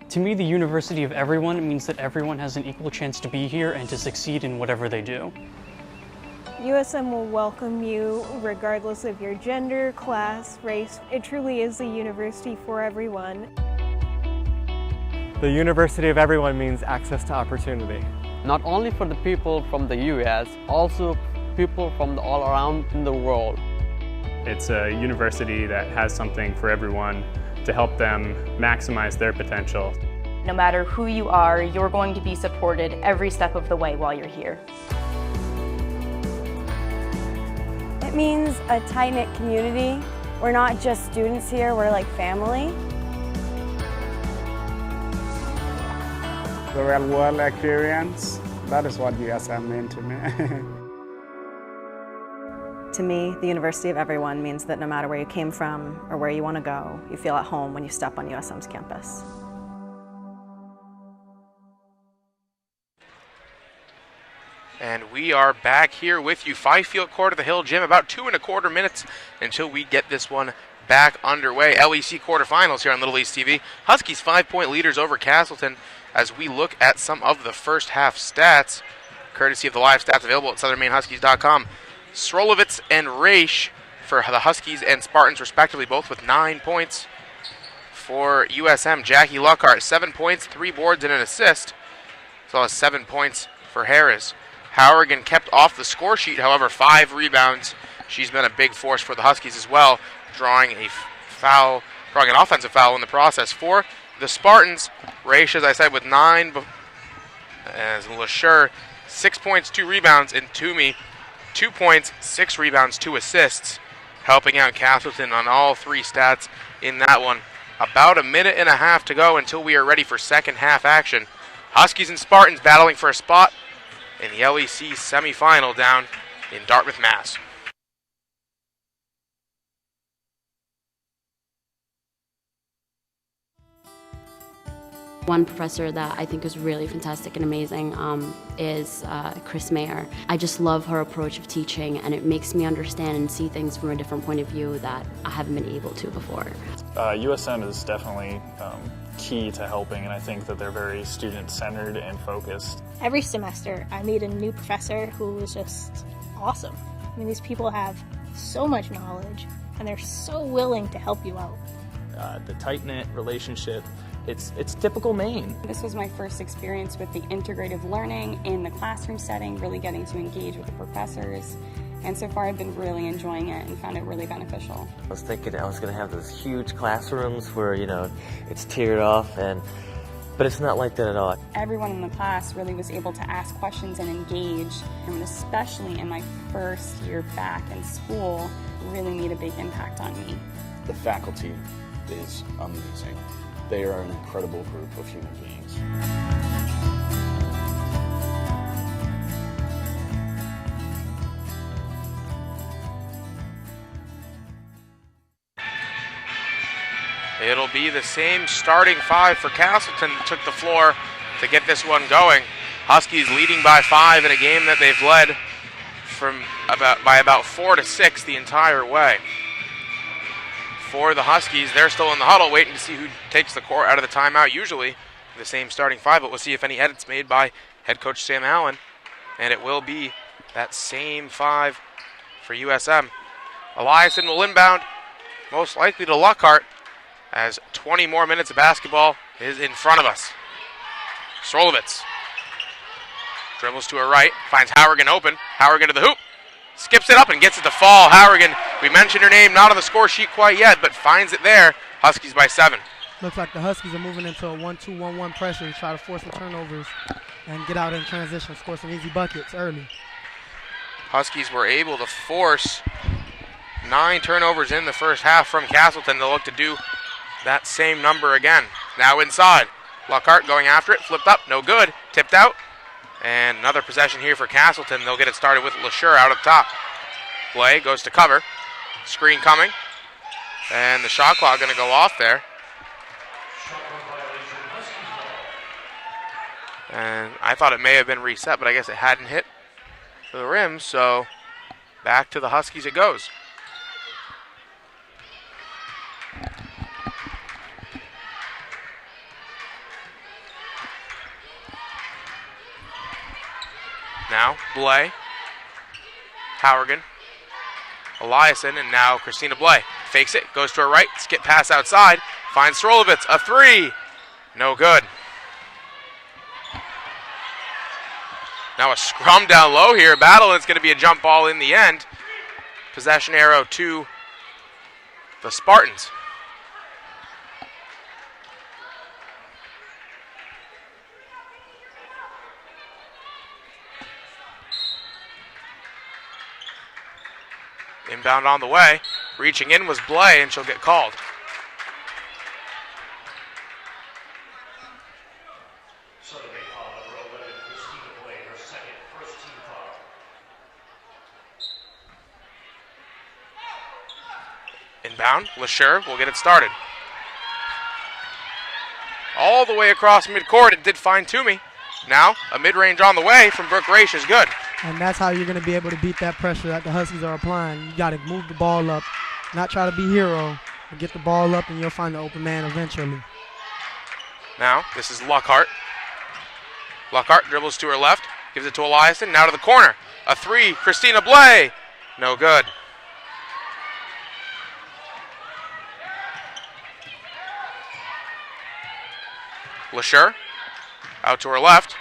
To me, the university of everyone means that everyone has an equal chance to be here and to succeed in whatever they do. USM will welcome you regardless of your gender, class, race. It truly is a university for everyone. The university of everyone means access to opportunity. Not only for the people from the US, also people from all around in the world. It's a university that has something for everyone to help them maximize their potential. No matter who you are, you're going to be supported every step of the way while you're here. It means a tight-knit community. We're not just students here, we're like family. The real world experience, that is what USM means to me. To me, the university of everyone means that no matter where you came from or where you want to go, you feel at home when you step on USM's campus. And we are back here with you. Fifield Court of the Hill Gym, about 2.25 minutes until we get this one back underway. LEC quarterfinals here on Little East TV. Huskies 5-point leaders over Castleton as we look at some of the first half stats, courtesy of the live stats available at southernmainehuskies.com. Srolovitz and Raish for the Huskies and Spartans respectively, both with 9 points. For USM, Jackie Lockhart, 7 points, 3 boards and an assist, as well as 7 points for Harris. Hourigan kept off the score sheet, however, 5 rebounds. She's been a big force for the Huskies as well, drawing an offensive foul in the process. For the Spartans, Raish, as I said, with 9, as LeSure, 6 points, 2 rebounds, and Toomey, 2 points, 6 rebounds, 2 assists, helping out Castleton on all 3 stats in that one. About a minute and a half to go until we are ready for second half action. Huskies and Spartans battling for a spot in the LEC semifinal down in Dartmouth, Mass. One professor that I think is really fantastic and amazing is Chris Mayer. I just love her approach of teaching, and it makes me understand and see things from a different point of view that I haven't been able to before. USM is definitely key to helping, and I think that they're very student-centered and focused. Every semester I meet a new professor who is just awesome. I mean, these people have so much knowledge, and they're so willing to help you out. The tight-knit relationship, it's typical Maine. This was my first experience with the integrative learning in the classroom setting, really getting to engage with the professors. And so far I've been really enjoying it and found it really beneficial. I was thinking I was going to have those huge classrooms where, it's tiered off, but it's not like that at all. Everyone in the class really was able to ask questions and engage, and especially in my first year back in school, really made a big impact on me. The faculty is amazing. They are an incredible group of human beings. It'll be the same starting 5 for Castleton that took the floor to get this one going. Huskies leading by 5 in a game that they've led by about 4 to 6 the entire way. For the Huskies, they're still in the huddle waiting to see who takes the court out of the timeout. Usually the same starting 5, but we'll see if any edits made by head coach Sam Allen. And it will be that same 5 for USM. Eliason will inbound, most likely to Lockhart, as 20 more minutes of basketball is in front of us. Srolovitz dribbles to her right, finds Hourigan open. Hourigan to the hoop, skips it up and gets it to fall. Hourigan, we mentioned her name, not on the score sheet quite yet, but finds it there. Huskies by 7. Looks like the Huskies are moving into a 1-2-1-1 pressure to try to force the turnovers and get out in transition, score some easy buckets early. Huskies were able to force 9 turnovers in the first half from Castleton. They'll look to do that same number again. Now inside. Lockhart going after it, flipped up, no good, tipped out. And another possession here for Castleton. They'll get it started with LeSure out of top. Blay goes to cover. Screen coming. And the shot clock going to go off there. And I thought it may have been reset, but I guess it hadn't hit the rim. So back to the Huskies it goes. Now, Blay. Howergan. Eliason, and now Christina Blay. Fakes it, goes to her right, skip pass outside, finds Srolovitz, a three. No good. Now a scrum down low here. Battle, and it's going to be a jump ball in the end. Possession arrow to the Spartans. Inbound on the way. Reaching in was Blay, and she'll get called. Inbound, LeSure will get it started. All the way across midcourt, it did find Toomey. Now, a mid-range on the way from Brooke Raish is good. And that's how you're going to be able to beat that pressure that the Huskies are applying. You got to move the ball up, not try to be hero, but get the ball up and you'll find the open man eventually. Now, this is Lockhart. Lockhart dribbles to her left, gives it to Eliason, now to the corner. A three, Christina Blay. No good. LeSure, out to her left.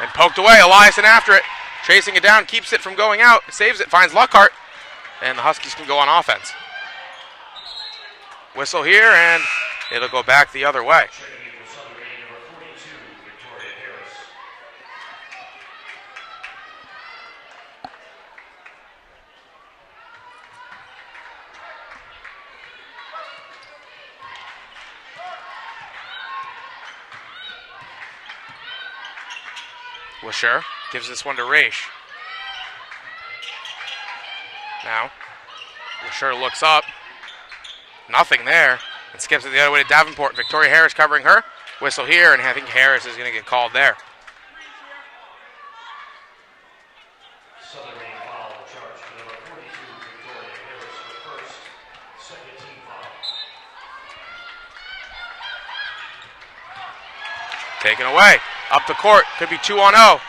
And poked away, Eliason after it. Chasing it down, keeps it from going out, saves it, finds Lockhart. And the Huskies can go on offense. Whistle here, and it'll go back the other way. LeSure gives this one to Raish. Now, LeSure looks up. Nothing there. And skips it the other way to Davenport. Victoria Harris covering her. Whistle here, and I think Harris is going to get called there. Taken away. Up the court. Could be 2-on-0.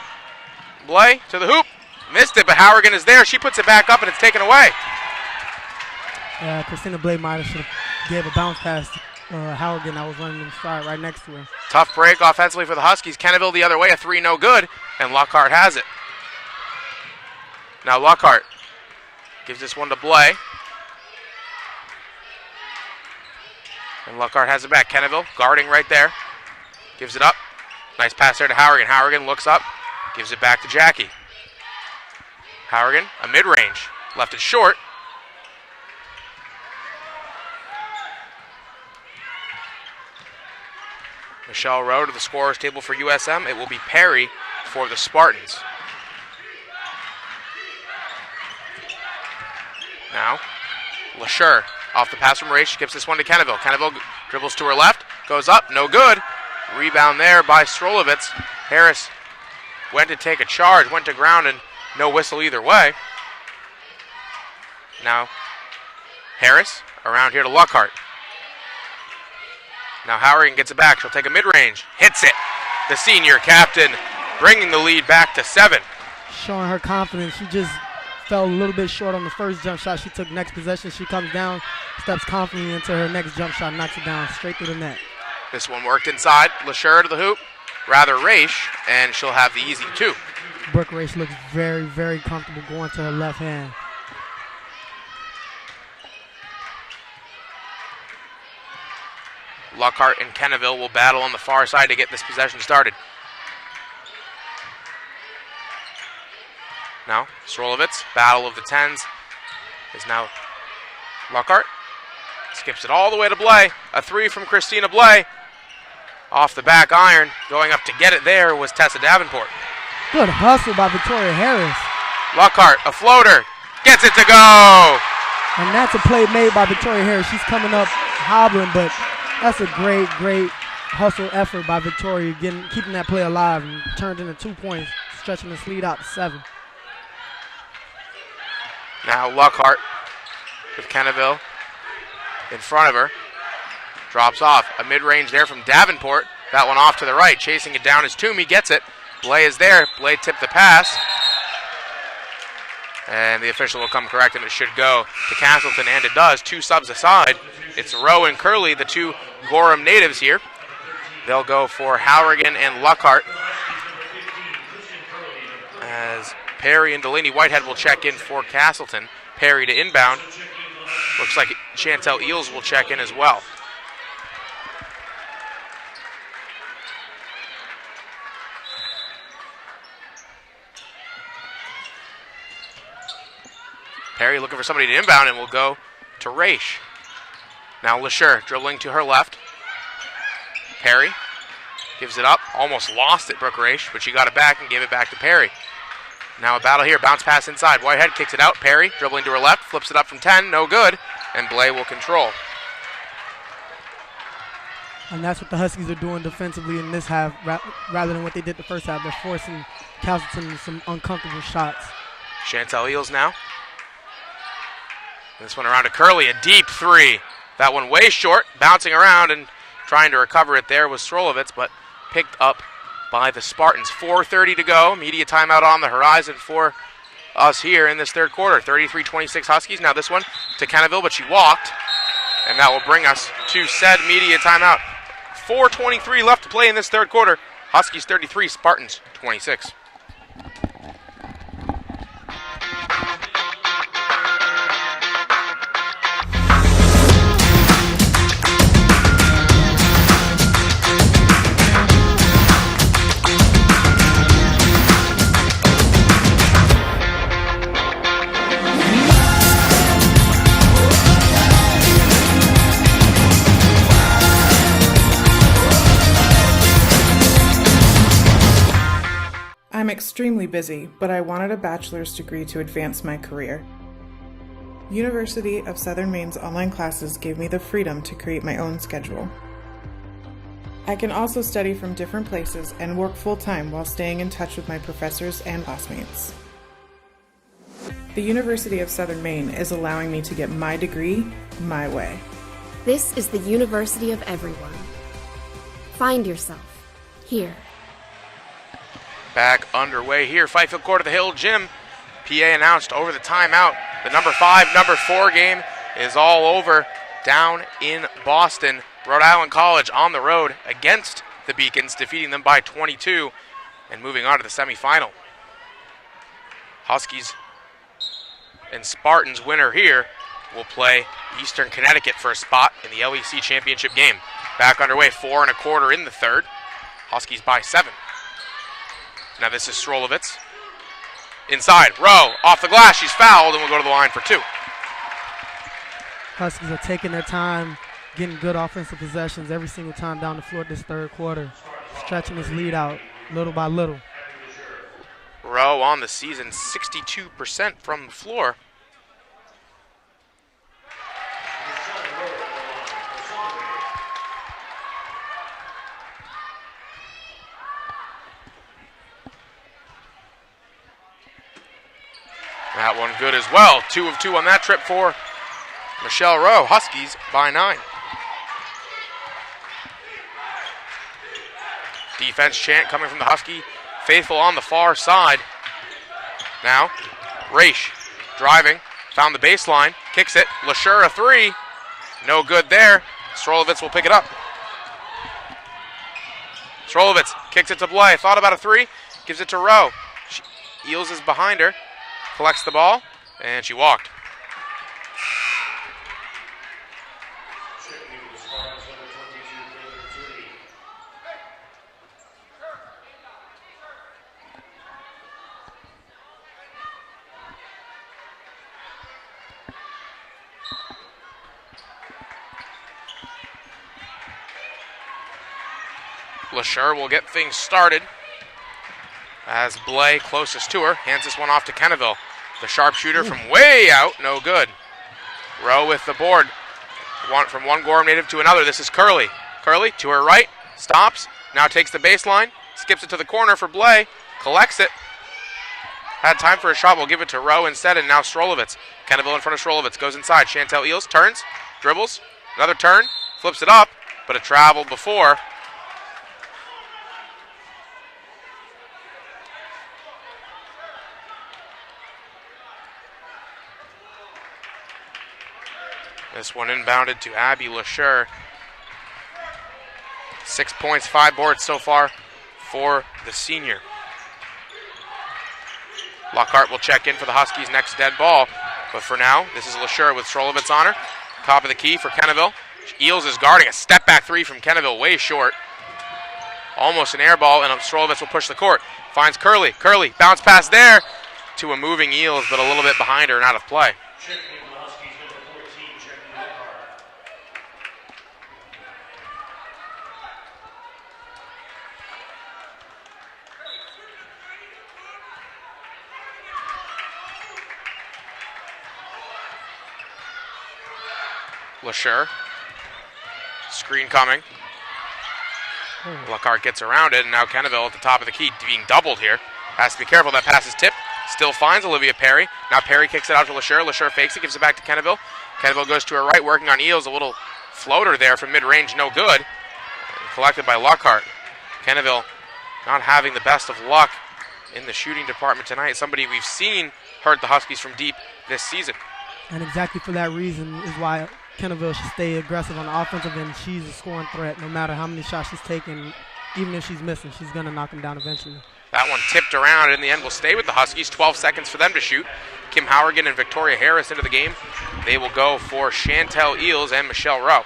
Blay to the hoop. Missed it, but Howergan is there. She puts it back up, and it's taken away. Yeah, Christina Blay might have gave a bounce pass to Howergan. I was running inside right next to her. Tough break offensively for the Huskies. Kenneville the other way. A three, no good. And Lockhart has it. Now Lockhart gives this one to Blay. And Lockhart has it back. Kenneville guarding right there. Gives it up. Nice pass there to Howergan. Howergan looks up. Gives it back to Jackie. Howergan, a mid-range. Left it short. Michelle Rowe to the scorer's table for USM. It will be Perry for the Spartans. Now, LeSure off the pass from Raish, gives this one to Kenneville. Kenneville dribbles to her left, goes up, no good. Rebound there by Srolovitz. Harris went to take a charge, went to ground, and no whistle either way. Now, Harris around here to Lockhart. Now Howergan gets it back. She'll take a mid-range. Hits it. The senior captain bringing the lead back to 7. Showing her confidence. She just fell a little bit short on the first jump shot she took. Next possession, she comes down, steps confidently into her next jump shot, knocks it down straight through the net. This one worked inside. LeSure to the hoop. Rather Raish, and she'll have the easy 2. Brooke Raish looks very, very comfortable going to her left hand. Lockhart and Kenneville will battle on the far side to get this possession started. Now, Srolovitz, battle of the 10s, is now Lockhart. Skips it all the way to Blay. A 3 from Christina Blay. Off the back iron, going up to get it there was Tessa Davenport. Good hustle by Victoria Harris. Lockhart, a floater, gets it to go. And that's a play made by Victoria Harris. She's coming up hobbling, but that's a great, great hustle effort by Victoria, keeping that play alive and turned into 2 points, stretching this lead out to 7. Now Lockhart with Kenneville in front of her. Drops off. A mid-range there from Davenport. That one off to the right. Chasing it down is Toomey. Gets it. Blay is there. Blay tipped the pass. And the official will come correct, and it should go to Castleton, and it does. 2 subs aside. It's Rowe and Curley, the 2 Gorham natives here. They'll go for Halligan and Luckhart. As Perry and Delaney Whitehead will check in for Castleton. Perry to inbound. Looks like Chantel Eels will check in as well. Perry looking for somebody to inbound, and will go to Raish. Now LeSure dribbling to her left. Perry gives it up, almost lost it, Brooke Raish, but she got it back and gave it back to Perry. Now a battle here, bounce pass inside. Whitehead kicks it out, Perry dribbling to her left, flips it up from 10, no good, and Blay will control. And that's what the Huskies are doing defensively in this half, rather than what they did the first half. They're forcing Castleton some uncomfortable shots. Chantel Eels now. This one around to Curley, a deep 3. That one way short, bouncing around and trying to recover it there was Srolovitz, but picked up by the Spartans. 4:30 to go. Media timeout on the horizon for us here in this third quarter. 33-26 Huskies. Now this one to Kenneville, but she walked. And that will bring us to said media timeout. 4:23 left to play in this third quarter. Huskies 33, Spartans 26. I'm extremely busy, but I wanted a bachelor's degree to advance my career. University of Southern Maine's online classes gave me the freedom to create my own schedule. I can also study from different places and work full-time while staying in touch with my professors and classmates. The University of Southern Maine is allowing me to get my degree my way. This is the University of Everyone. Find yourself here. Back underway here. Fifield Court of the Hill Gym. PA announced over the timeout. The number 5, number 4 game is all over down in Boston. Rhode Island College on the road against the Beacons, defeating them by 22 and moving on to the semifinal. Huskies and Spartans winner here will play Eastern Connecticut for a spot in the LEC championship game. Back underway, 4 1/4 in the third. Huskies by 7. Now this is Srolovitz. Inside, Rowe, off the glass, she's fouled, and will go to the line for 2. Huskies are taking their time, getting good offensive possessions every single time down the floor this third quarter, stretching this lead out little by little. Rowe on the season, 62% from the floor. That one good as well. 2 of 2 on that trip for Michelle Rowe. Huskies by 9. Defense chant coming from the Husky faithful on the far side. Now, Raish driving, found the baseline, kicks it. LeSure a 3. No good there. Srolovitz will pick it up. Srolovitz kicks it to Blay. Thought about a 3. Gives it to Rowe. Eels is behind her. Collects the ball, and she walked. LeSure will get things started as Blay, closest to her, hands this one off to Kenneville. The sharpshooter from way out, no good. Rowe with the board. From one Gorham native to another, this is Curley. Curley to her right, stops, now takes the baseline, skips it to the corner for Blay, collects it. Had time for a shot, we'll give it to Rowe instead, and now Srolovitz. Kenneville in front of Srolovitz, goes inside. Chantel Eels turns, dribbles, another turn, flips it up, but it traveled before. This one inbounded to Abby LeSure. 6 points, 5 boards so far for the senior. Lockhart will check in for the Huskies' next dead ball. But for now, this is LeSure with Strolovitz on her. Top of the key for Kenneville. Eels is guarding a step back three from Kenneville, way short. Almost an air ball, and Strolovitz will push the court. Finds Curley. Curley, bounce pass there to a moving Eels, but a little bit behind her and out of play. LeSure. Screen coming. Lockhart gets around it, and now Kenneville at the top of the key being doubled here. Has to be careful. That pass is tipped. Still finds Olivia Perry. Now Perry kicks it out to LeSure. LeSure fakes it, gives it back to Kenneville. Kenneville goes to her right, working on Eels. A little floater there from mid-range, no good. Collected by Lockhart. Kenneville not having the best of luck in the shooting department tonight. Somebody we've seen hurt the Huskies from deep this season. And exactly for that reason is why Kenneville should stay aggressive on the offensive end. She's a scoring threat. No matter how many shots she's taking, even if she's missing, she's going to knock them down eventually. That one tipped around, and in the end will stay with the Huskies. 12 seconds for them to shoot. Kim Howergan and Victoria Harris into the game. They will go for Chantel Eels and Michelle Rowe.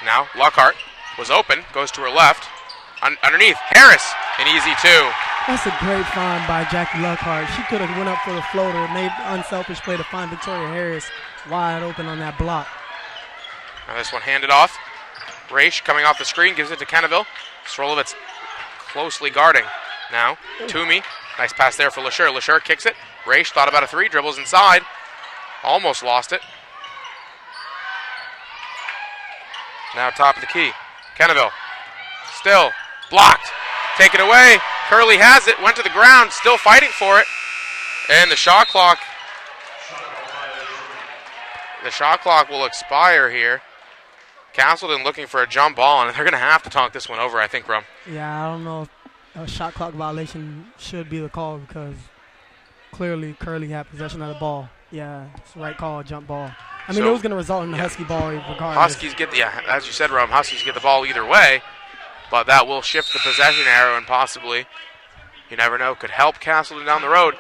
Now Lockhart was open, goes to her left. Underneath, Harris, an easy two. That's a great find by Jackie Lockhart. She could have went up for the floater, made the unselfish play to find Victoria Harris wide open on that block. Now this one handed off. Raish coming off the screen, gives it to Kenneville. Strolovitz closely guarding. Now, Toomey, nice pass there for LeSure. LeSure kicks it. Raish thought about a three, dribbles inside. Almost lost it. Now top of the key. Kenneville, still blocked. Take it away. Curley has it, went to the ground, still fighting for it. And the shot clock will expire here. Castleton looking for a jump ball, and they're going to have to talk this one over, I think, Brum. Yeah, I don't know if a shot clock violation should be the call because clearly Curley had possession of the ball. Yeah, it's the right call, jump ball. I mean, it was going to result in the Husky ball regardless. Huskies get as you said, Rum, Huskies get the ball either way, but that will shift the possession arrow and possibly, you never know, could help Castleton down the road.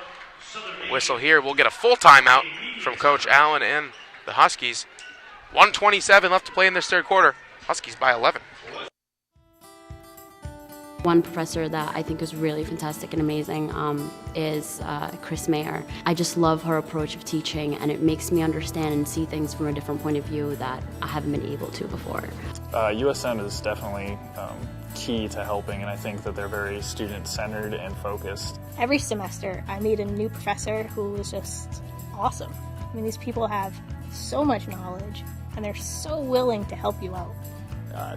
Whistle here. We'll get a full timeout from Coach Allen and the Huskies. 1:27 left to play in this third quarter. Huskies by 11. One professor that I think is really fantastic and amazing is Chris Mayer. I just love her approach of teaching, and it makes me understand and see things from a different point of view that I haven't been able to before. USM is definitely key to helping, and I think that they're very student-centered and focused. Every semester, I meet a new professor who is just awesome. I mean, these people have so much knowledge, and they're so willing to help you out.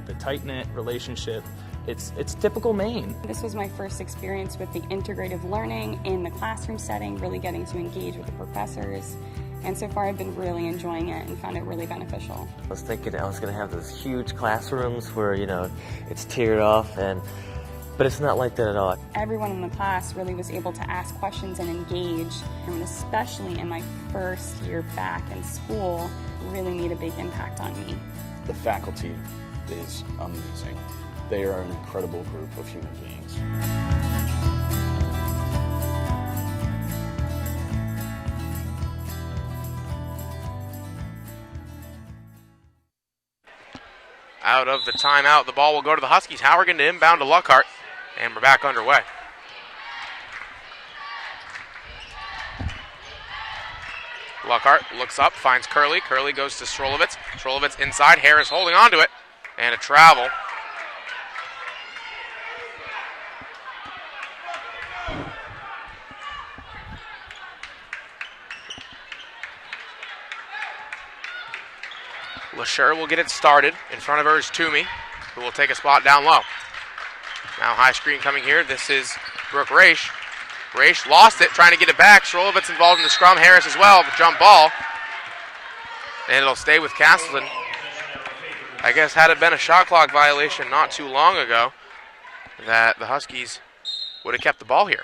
The tight-knit relationship, it's typical Maine. This was my first experience with the integrative learning in the classroom setting, really getting to engage with the professors. And so far I've been really enjoying it and found it really beneficial. I was thinking I was going to have those huge classrooms where, it's tiered off, but it's not like that at all. Everyone in the class really was able to ask questions and engage, and especially in my first year back in school, really made a big impact on me. The faculty is amazing. They are an incredible group of human beings. Out of the timeout, the ball will go to the Huskies. Howergan to inbound to Lockhart, and we're back underway. Lockhart looks up, finds Curley. Curley goes to Strolovitz. Strolovitz inside, Harris holding on to it, and a travel. LeSure will get it started. In front of her is Toomey, who will take a spot down low. Now high screen coming here. This is Brooke Raish. Raish lost it, trying to get it back. Strolovitz involved in the scrum. Harris as well, jump ball. And it'll stay with Castleton. I guess had it been a shot clock violation not too long ago, that the Huskies would have kept the ball here.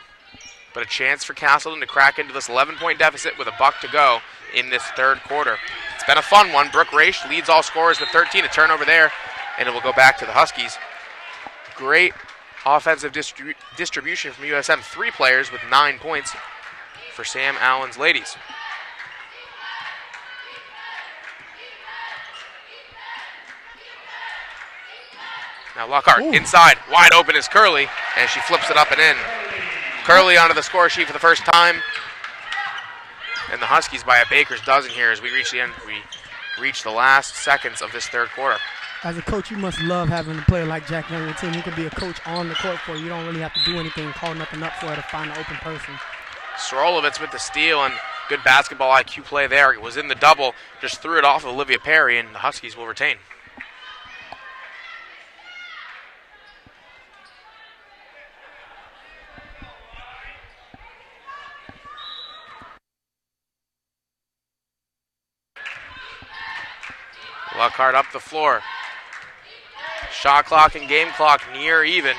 But a chance for Castleton to crack into this 11-point deficit with a buck to go in this third quarter. It's been a fun one. Brooke Raish leads all scorers with 13, a turnover there, and it will go back to the Huskies. Great offensive distribution from USM. 3 players with 9 points for Sam Allen's ladies. Now Lockhart inside, wide open is Curley, and she flips it up and in. Curley onto the score sheet for the first time. And the Huskies by a baker's dozen here as we reach the end. We reach the last seconds of this third quarter. As a coach, you must love having a player like Jack Young on your team who can be a coach on the court for you. You don't really have to do anything, call nothing up for her to find an open person. Srolovitz with the steal and good basketball IQ play there. It was in the double, just threw it off of Olivia Perry, and the Huskies will retain. Lockhart up the floor. Shot clock and game clock near even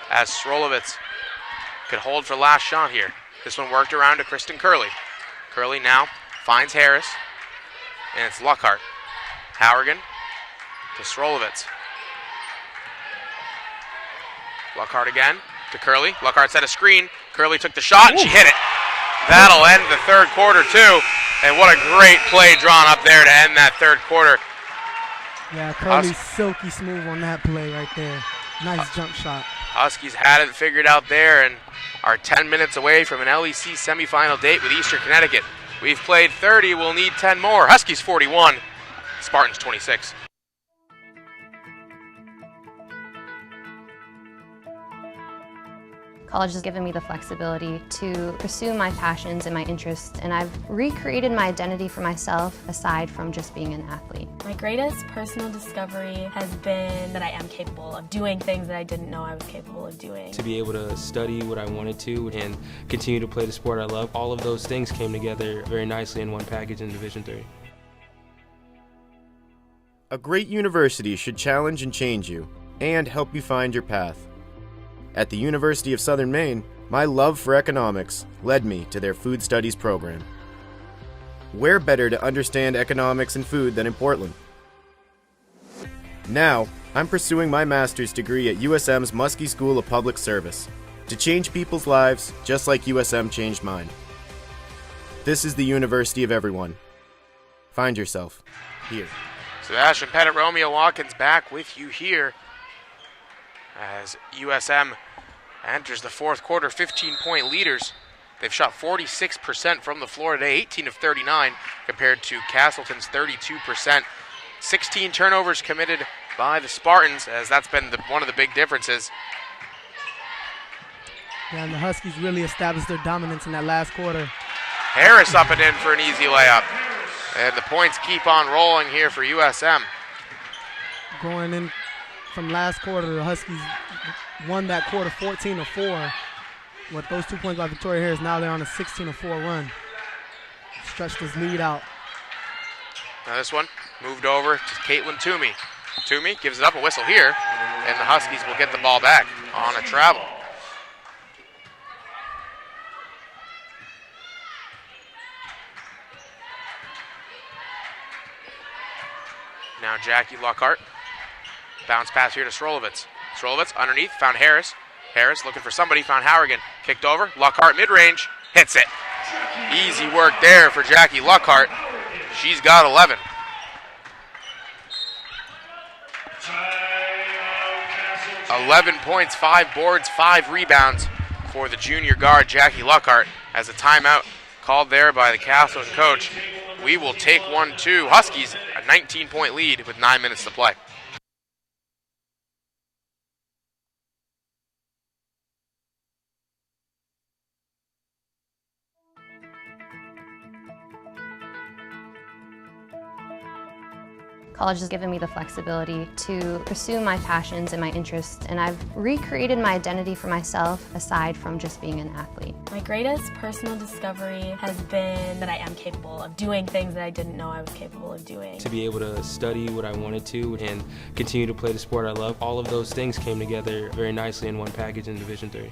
as Srolovitz could hold for last shot here. This one worked around to Kristen Curley. Curley now finds Harris, and it's Lockhart. Howergan to Srolovitz. Lockhart again to Curley. Lockhart set a screen. Curley took the shot, and she hit it. That'll end the third quarter, too. And what a great play drawn up there to end that third quarter. Yeah, Curley's silky smooth on that play right there. Nice jump shot. Huskies had it figured out there and are 10 minutes away from an LEC semifinal date with Eastern Connecticut. We've played 30, we'll need 10 more. Huskies 41, Spartans 26. College has given me the flexibility to pursue my passions and my interests, and I've recreated my identity for myself aside from just being an athlete. My greatest personal discovery has been that I am capable of doing things that I didn't know I was capable of doing. To be able to study what I wanted to and continue to play the sport I love, all of those things came together very nicely in one package in Division III. A great university should challenge and change you, and help you find your path. At the University of Southern Maine, my love for economics led me to their food studies program. Where better to understand economics and food than in Portland? Now, I'm pursuing my master's degree at USM's Muskie School of Public Service to change people's lives just like USM changed mine. This is the University of Everyone. Find yourself here. Sebastian Pettit, Romeo Watkins back with you here as USM enters the fourth quarter, 15-point leaders. They've shot 46% from the floor today, 18 of 39, compared to Castleton's 32%. 16 turnovers committed by the Spartans, as that's been one of the big differences. Yeah, and the Huskies really established their dominance in that last quarter. Harris up and in for an easy layup. And the points keep on rolling here for USM. Going in from last quarter, the Huskies won that quarter 14-4. With those 2 points by Victoria Harris, now they're on a 16-4 run. Stretched his lead out. Now this one moved over to Caitlin Toomey. Toomey gives it up, a whistle here, and the Huskies will get the ball back on a travel. Now Jackie Lockhart. Bounce pass here to Srolovitz. Srolovitz underneath, found Harris. Harris looking for somebody, found Howergan. Kicked over, Lockhart mid-range, hits it. Easy work there for Jackie Lockhart. She's got 11. "11 points, 5 boards, 5 rebounds for the junior guard, Jackie Lockhart, as a timeout called there by the Castleton coach. We will take 1-2. Huskies, a 19-point lead with 9 minutes to play. College has given me the flexibility to pursue my passions and my interests, and I've recreated my identity for myself aside from just being an athlete. My greatest personal discovery has been that I am capable of doing things that I didn't know I was capable of doing. To be able to study what I wanted to and continue to play the sport I love, all of those things came together very nicely in one package in Division III.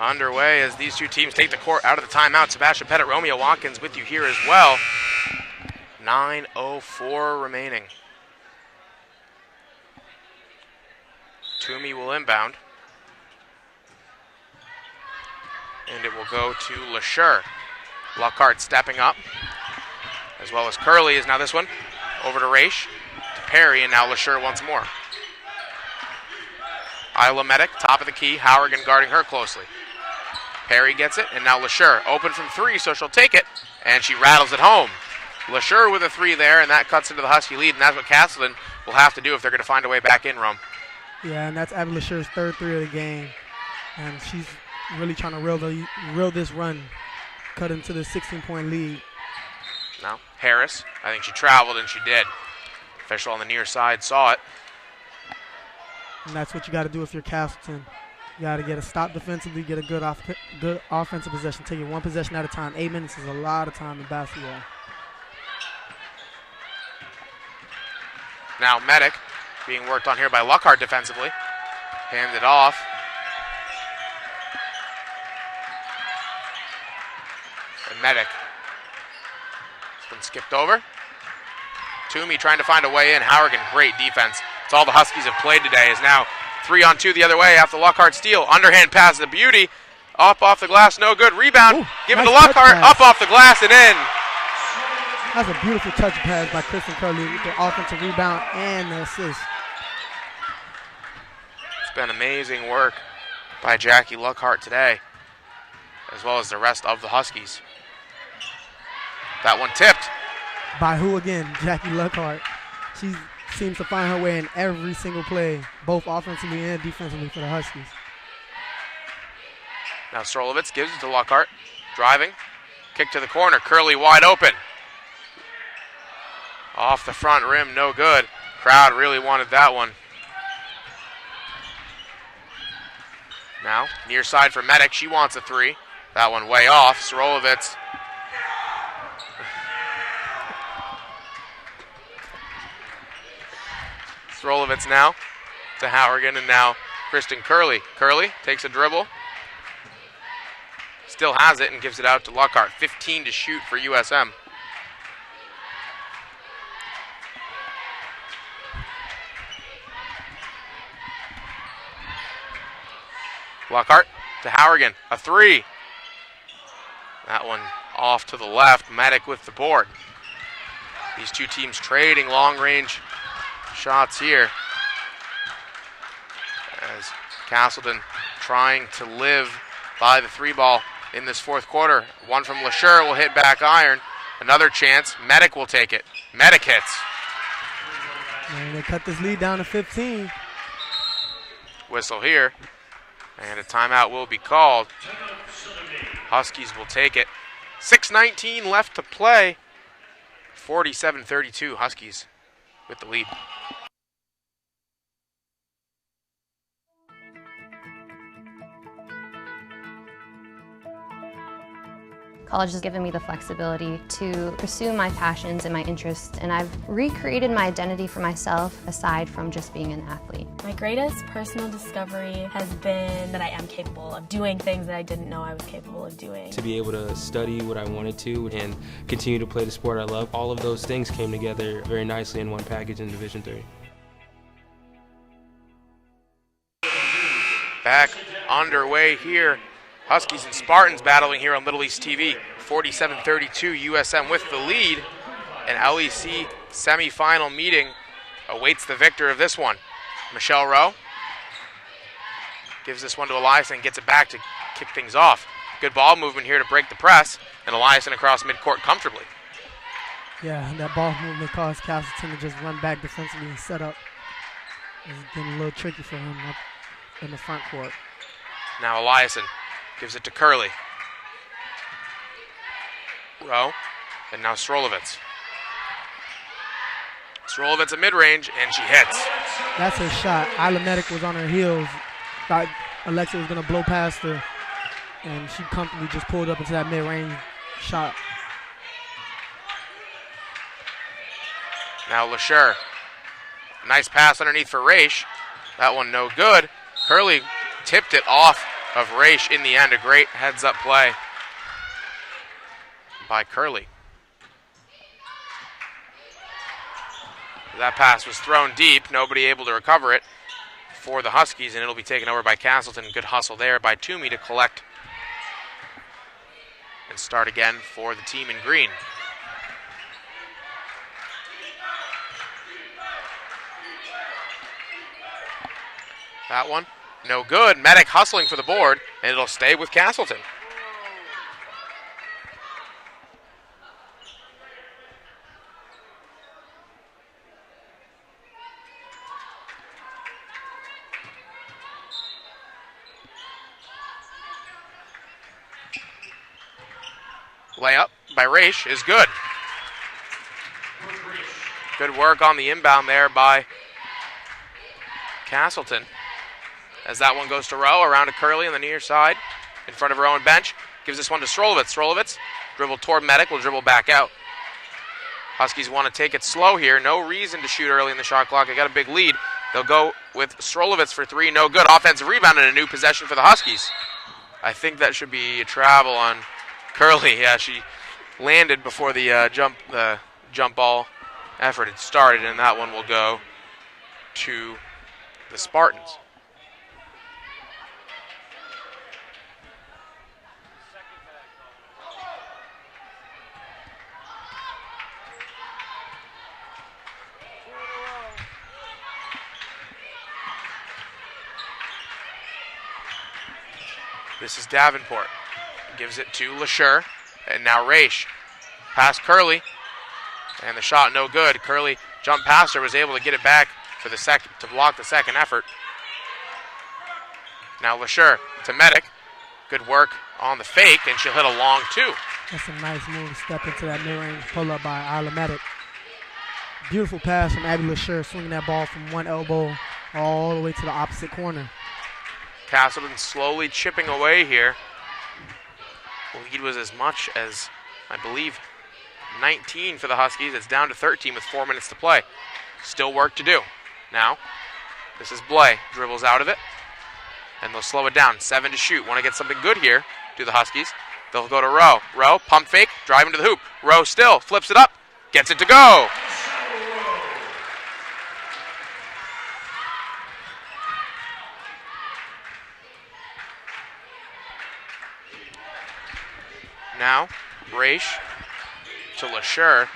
Underway as these two teams take the court out of the timeout. Sebastian Pettit, Romeo Watkins with you here as well. 9:04 remaining. Toomey will inbound. And it will go to LeSure. Lockhart stepping up, as well as Curley is now this one. Over to Raish, to Perry, and now LeSure once more. Isla Medic, top of the key, Hourigan guarding her closely. Perry gets it, and now LeSure open from three, so she'll take it, and she rattles it home. LeSure with a three there, and that cuts into the Husky lead, and that's what Castleton will have to do if they're going to find a way back in, Rome. Yeah, and that's Abby LeSure's third three of the game, and she's really trying to reel this run, cut into the 16-point lead. Now, Harris, I think she traveled, and she did. Official on the near side saw it. And that's what you got to do if you're Castleton. You got to get a stop defensively, get a good offensive possession. Take it one possession at a time. 8 minutes is a lot of time in basketball. Now Medic being worked on here by Lockhart defensively. Hand it off. And Medic. It's been skipped over. Toomey trying to find a way in. Hourigan, great defense. It's all the Huskies have played today. Is now 3-on-2 the other way after Lockhart steal. Underhand pass to Beauty. Up off the glass, no good. Rebound, given to Lockhart. Up off the glass and in. That's a beautiful touch pass by Kristen Curley with the offensive rebound and the assist. It's been amazing work by Jackie Lockhart today, as well as the rest of the Huskies. That one tipped. By who again? Jackie Lockhart. She seems to find her way in every single play, both offensively and defensively for the Huskies. Now Strolovitz gives it to Lockhart. Driving. Kick to the corner. Curley wide open. Off the front rim, no good. Crowd really wanted that one. Now, near side for Medic. She wants a three. That one way off. Strolovitz. Strolovitz now to Hourigan, and now Kristen Curley. Curley takes a dribble. Still has it and gives it out to Lockhart. 15 to shoot for USM. Lockhart to Hourigan. A three. That one off to the left. Medic with the board. These two teams trading long-range shots here, as Castleton trying to live by the three ball in this fourth quarter. One from LeSure will hit back iron. Another chance. Medic will take it. Medic hits. And they cut this lead down to 15. Whistle here. And a timeout will be called. Huskies will take it. 6:19 left to play. 47-32 Huskies with the lead. College has given me the flexibility to pursue my passions and my interests, and I've recreated my identity for myself aside from just being an athlete. My greatest personal discovery has been that I am capable of doing things that I didn't know I was capable of doing. To be able to study what I wanted to and continue to play the sport I love, all of those things came together very nicely in one package in Division III. Back underway here. Huskies and Spartans battling here on Little East TV. 47-32 USM with the lead. An LEC semifinal meeting awaits the victor of this one. Michelle Rowe gives this one to Eliason and gets it back to kick things off. Good ball movement here to break the press, and Eliason across midcourt comfortably. Yeah, that ball movement caused Castleton to just run back defensively and set up. It's getting a little tricky for him up in the front court. Now Eliason gives it to Curley. Rowe, and now Srolovitz. Srolovitz at mid-range, and she hits. That's her shot. Ilomedic was on her heels. Thought Alexa was going to blow past her, and she comfortably just pulled up into that mid-range shot. Now LeSure. Nice pass underneath for Raish. That one no good. Curley tipped it off of Raish in the end. A great heads-up play by Curley. That pass was thrown deep. Nobody able to recover it for the Huskies, and it'll be taken over by Castleton. Good hustle there by Toomey to collect and start again for the team in green. That one, no good. Medic hustling for the board, and it'll stay with Castleton. Layup by Raish is good. Good work on the inbound there by Castleton. As that one goes to Rowe, around to Curley on the near side, in front of her own bench. Gives this one to Srolovitz. Srolovitz, dribble toward Medic, will dribble back out. Huskies want to take it slow here. No reason to shoot early in the shot clock. They got a big lead. They'll go with Srolovitz for three. No good. Offensive rebound and a new possession for the Huskies. I think that should be a travel on Curley. Yeah, she landed before the jump ball effort had started, and that one will go to the Spartans. This is Davenport. Gives it to LeSure. And now Raish. Past Curley. And the shot no good. Curley jumped past her, was able to get it back for the second to block the second effort. Now LeSure to Medic. Good work on the fake, and she'll hit a long two. That's a nice move to step into that mid-range pull-up by Ilomedic. Beautiful pass from Abby LeSure, swinging that ball from one elbow all the way to the opposite corner. Castleton slowly chipping away here. The lead was as much as, I believe, 19 for the Huskies. It's down to 13 with 4 minutes to play. Still work to do. Now, this is Blay. Dribbles out of it. And they'll slow it down. 7 to shoot. Want to get something good here, do the Huskies. They'll go to Rowe. Rowe, pump fake, driving to the hoop. Rowe still, flips it up, gets it to go. Now, Raish to LeSure,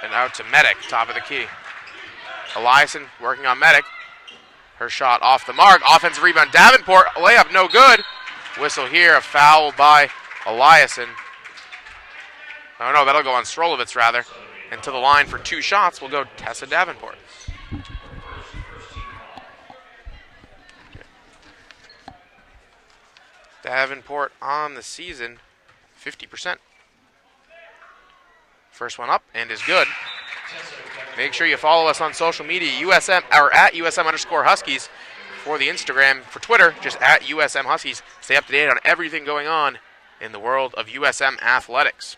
and out to Medic, top of the key. Eliason working on Medic. Her shot off the mark. Offensive rebound, Davenport. Layup, no good. Whistle here, a foul by Eliason. Oh no, that'll go on Srolovitz rather. And to the line for 2 shots will go Tessa Davenport. Davenport on the season, 50%. First one up and is good. Make sure you follow us on social media, USM or at USM_Huskies for the Instagram. For Twitter, just at USM Huskies. Stay up to date on everything going on in the world of USM athletics.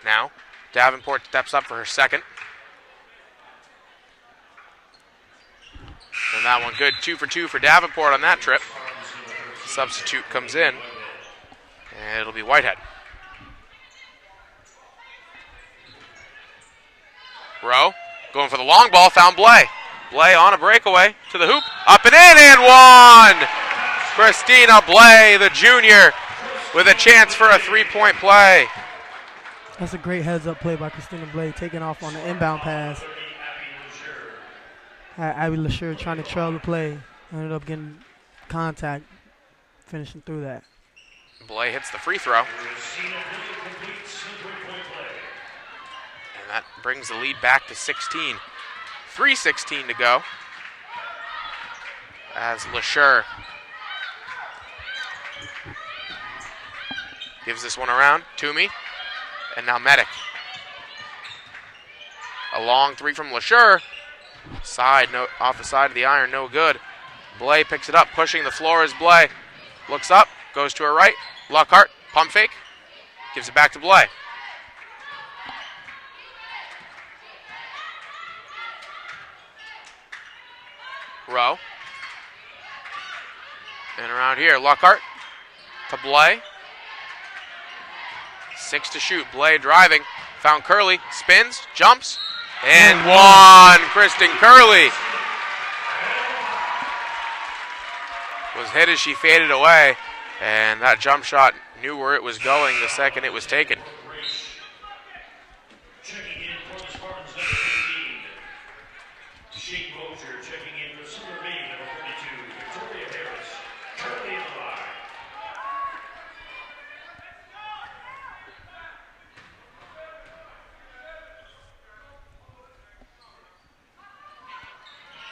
Now, Davenport steps up for her second. And that one good, 2 for 2 for Davenport on that trip. Substitute comes in, and it'll be Whitehead. Rowe going for the long ball, found Blay. Blay on a breakaway to the hoop, up and in, and one! Christina Blay, the junior, with a chance for a 3-point play. That's a great heads-up play by Christina Blay, taking off on the inbound pass. Abby LeSure trying to trail the play, Ended up getting contact, finishing through that. Blay hits the free throw. And that brings the lead back to 16. 3:16 to go. As LeSure gives this one around. Toomey. And now Medic. A long three from LeSure. Off the side of the iron, no good. Blay picks it up, pushing the floor as Blay looks up, goes to her right. Lockhart, pump fake, gives it back to Blay. Rowe. And around here, Lockhart to Blay. 6 to shoot. Blay driving, found Curley, spins, jumps, and one. Kristen Curley was hit as she faded away, and that jump shot knew where it was going the second it was taken.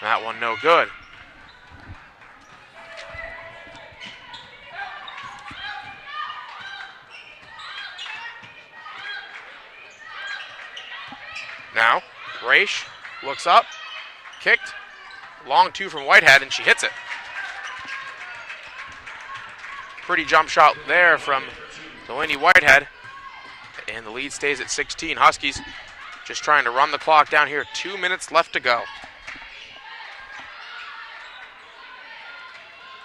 That one no good. Now, Raish looks up, kicked, long two from Whitehead, and she hits it. Pretty jump shot there from Delaney Whitehead, and the lead stays at 16. Huskies just trying to run the clock down here. 2 minutes left to go.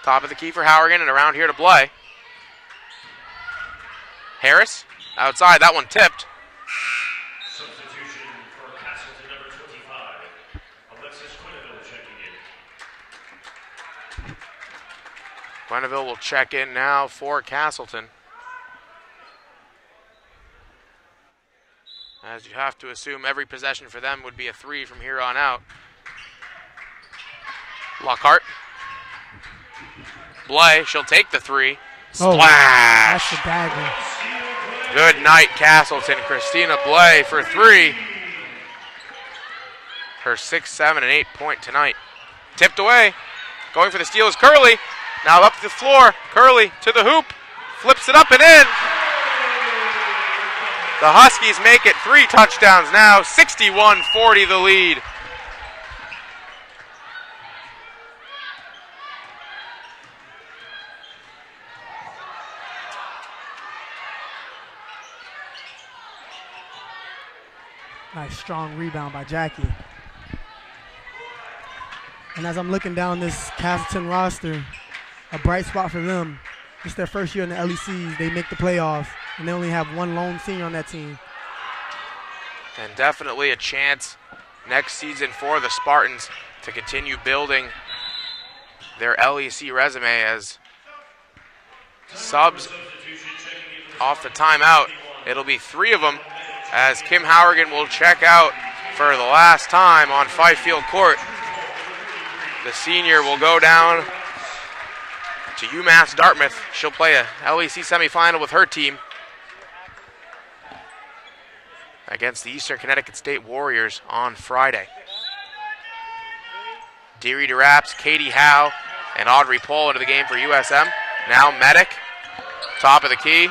Top of the key for Hourigan, and around here to Blay. Harris, outside, that one tipped. Substitution for Castleton, number 25. Alexis Quenneville checking in. Quenneville will check in now for Castleton. As you have to assume every possession for them would be a three from here on out. Lockhart. Blay, she'll take the three. Splash! That's the dagger. Good night, Castleton. Christina Blay for three. Her 6, 7, and 8 point tonight. Tipped away. Going for the steal is Curley. Now up the floor. Curley to the hoop. Flips it up and in. The Huskies make it 3 touchdowns now. 61-40 the lead. Nice strong rebound by Jackie. And as I'm looking down this Castleton roster, a bright spot for them. It's their first year in the LECs. They make the playoffs, and they only have one lone senior on that team. And definitely a chance next season for the Spartans to continue building their LEC resume as subs off the timeout. It'll be 3 of them as Kim Hourigan will check out for the last time on Fifield Court. The senior will go down to UMass Dartmouth. She'll play a LEC semifinal with her team against the Eastern Connecticut State Warriors on Friday. Deary DeRaps, Katie Howe, and Audrey Pohl into the game for USM. Now Medic, top of the key.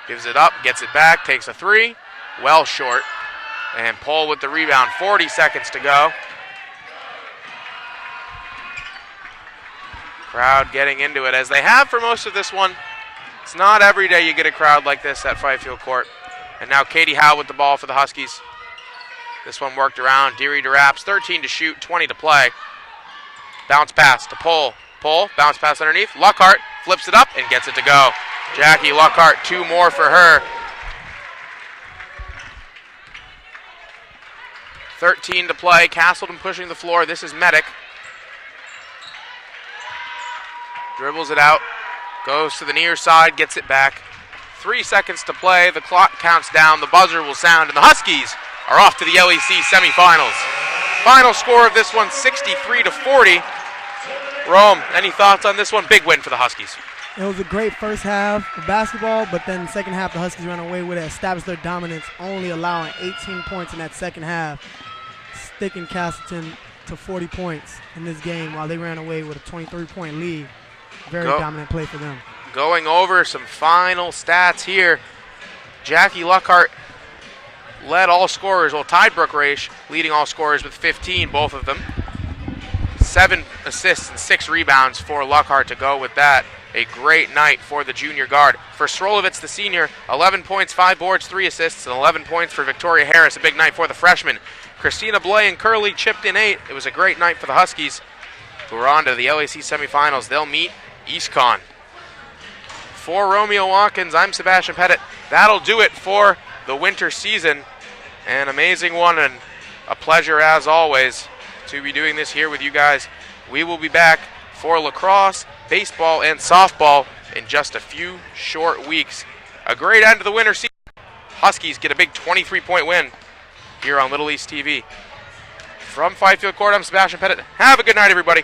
Gives it up, gets it back, takes a 3. Well short. And Pohl with the rebound. 40 seconds to go. Crowd getting into it as they have for most of this one. It's not every day you get a crowd like this at Fifield Court. And now Katie Howe with the ball for the Huskies. This one worked around. Deary DeRaps, 13 to shoot, 20 to play. Bounce pass to Pohl. Pohl, bounce pass underneath. Lockhart flips it up and gets it to go. Jackie Lockhart, 2 more for her. 13 to play. Castleton pushing the floor. This is Medic. Dribbles it out. Goes to the near side. Gets it back. 3 seconds to play. The clock counts down. The buzzer will sound. And the Huskies are off to the LEC semifinals. Final score of this one, 63-40. Rome, any thoughts on this one? Big win for the Huskies. It was a great first half of basketball, but then second half the Huskies ran away with it, established their dominance, only allowing 18 points in that second half, sticking Castleton to 40 points in this game while they ran away with a 23-point lead. Very dominant play for them. Going over some final stats here. Jackie Luckhart led all scorers, tied Brooke Raish, leading all scorers with 15, both of them. 7 assists and 6 rebounds for Luckhart to go with that. A great night for the junior guard. For Srolovitz, the senior, 11 points, 5 boards, 3 assists, and 11 points for Victoria Harris. A big night for the freshman. Christina Blay and Curley chipped in 8. It was a great night for the Huskies, who are on to the LEC semifinals. They'll meet EastCon. For Romeo Watkins, I'm Sebastian Pettit. That'll do it for the winter season. An amazing one and a pleasure as always to be doing this here with you guys. We will be back for lacrosse, baseball, and softball in just a few short weeks. A great end to the winter season. Huskies get a big 23-point win here on Little East TV. From Fifield Court, I'm Sebastian Pettit. Have a good night, everybody.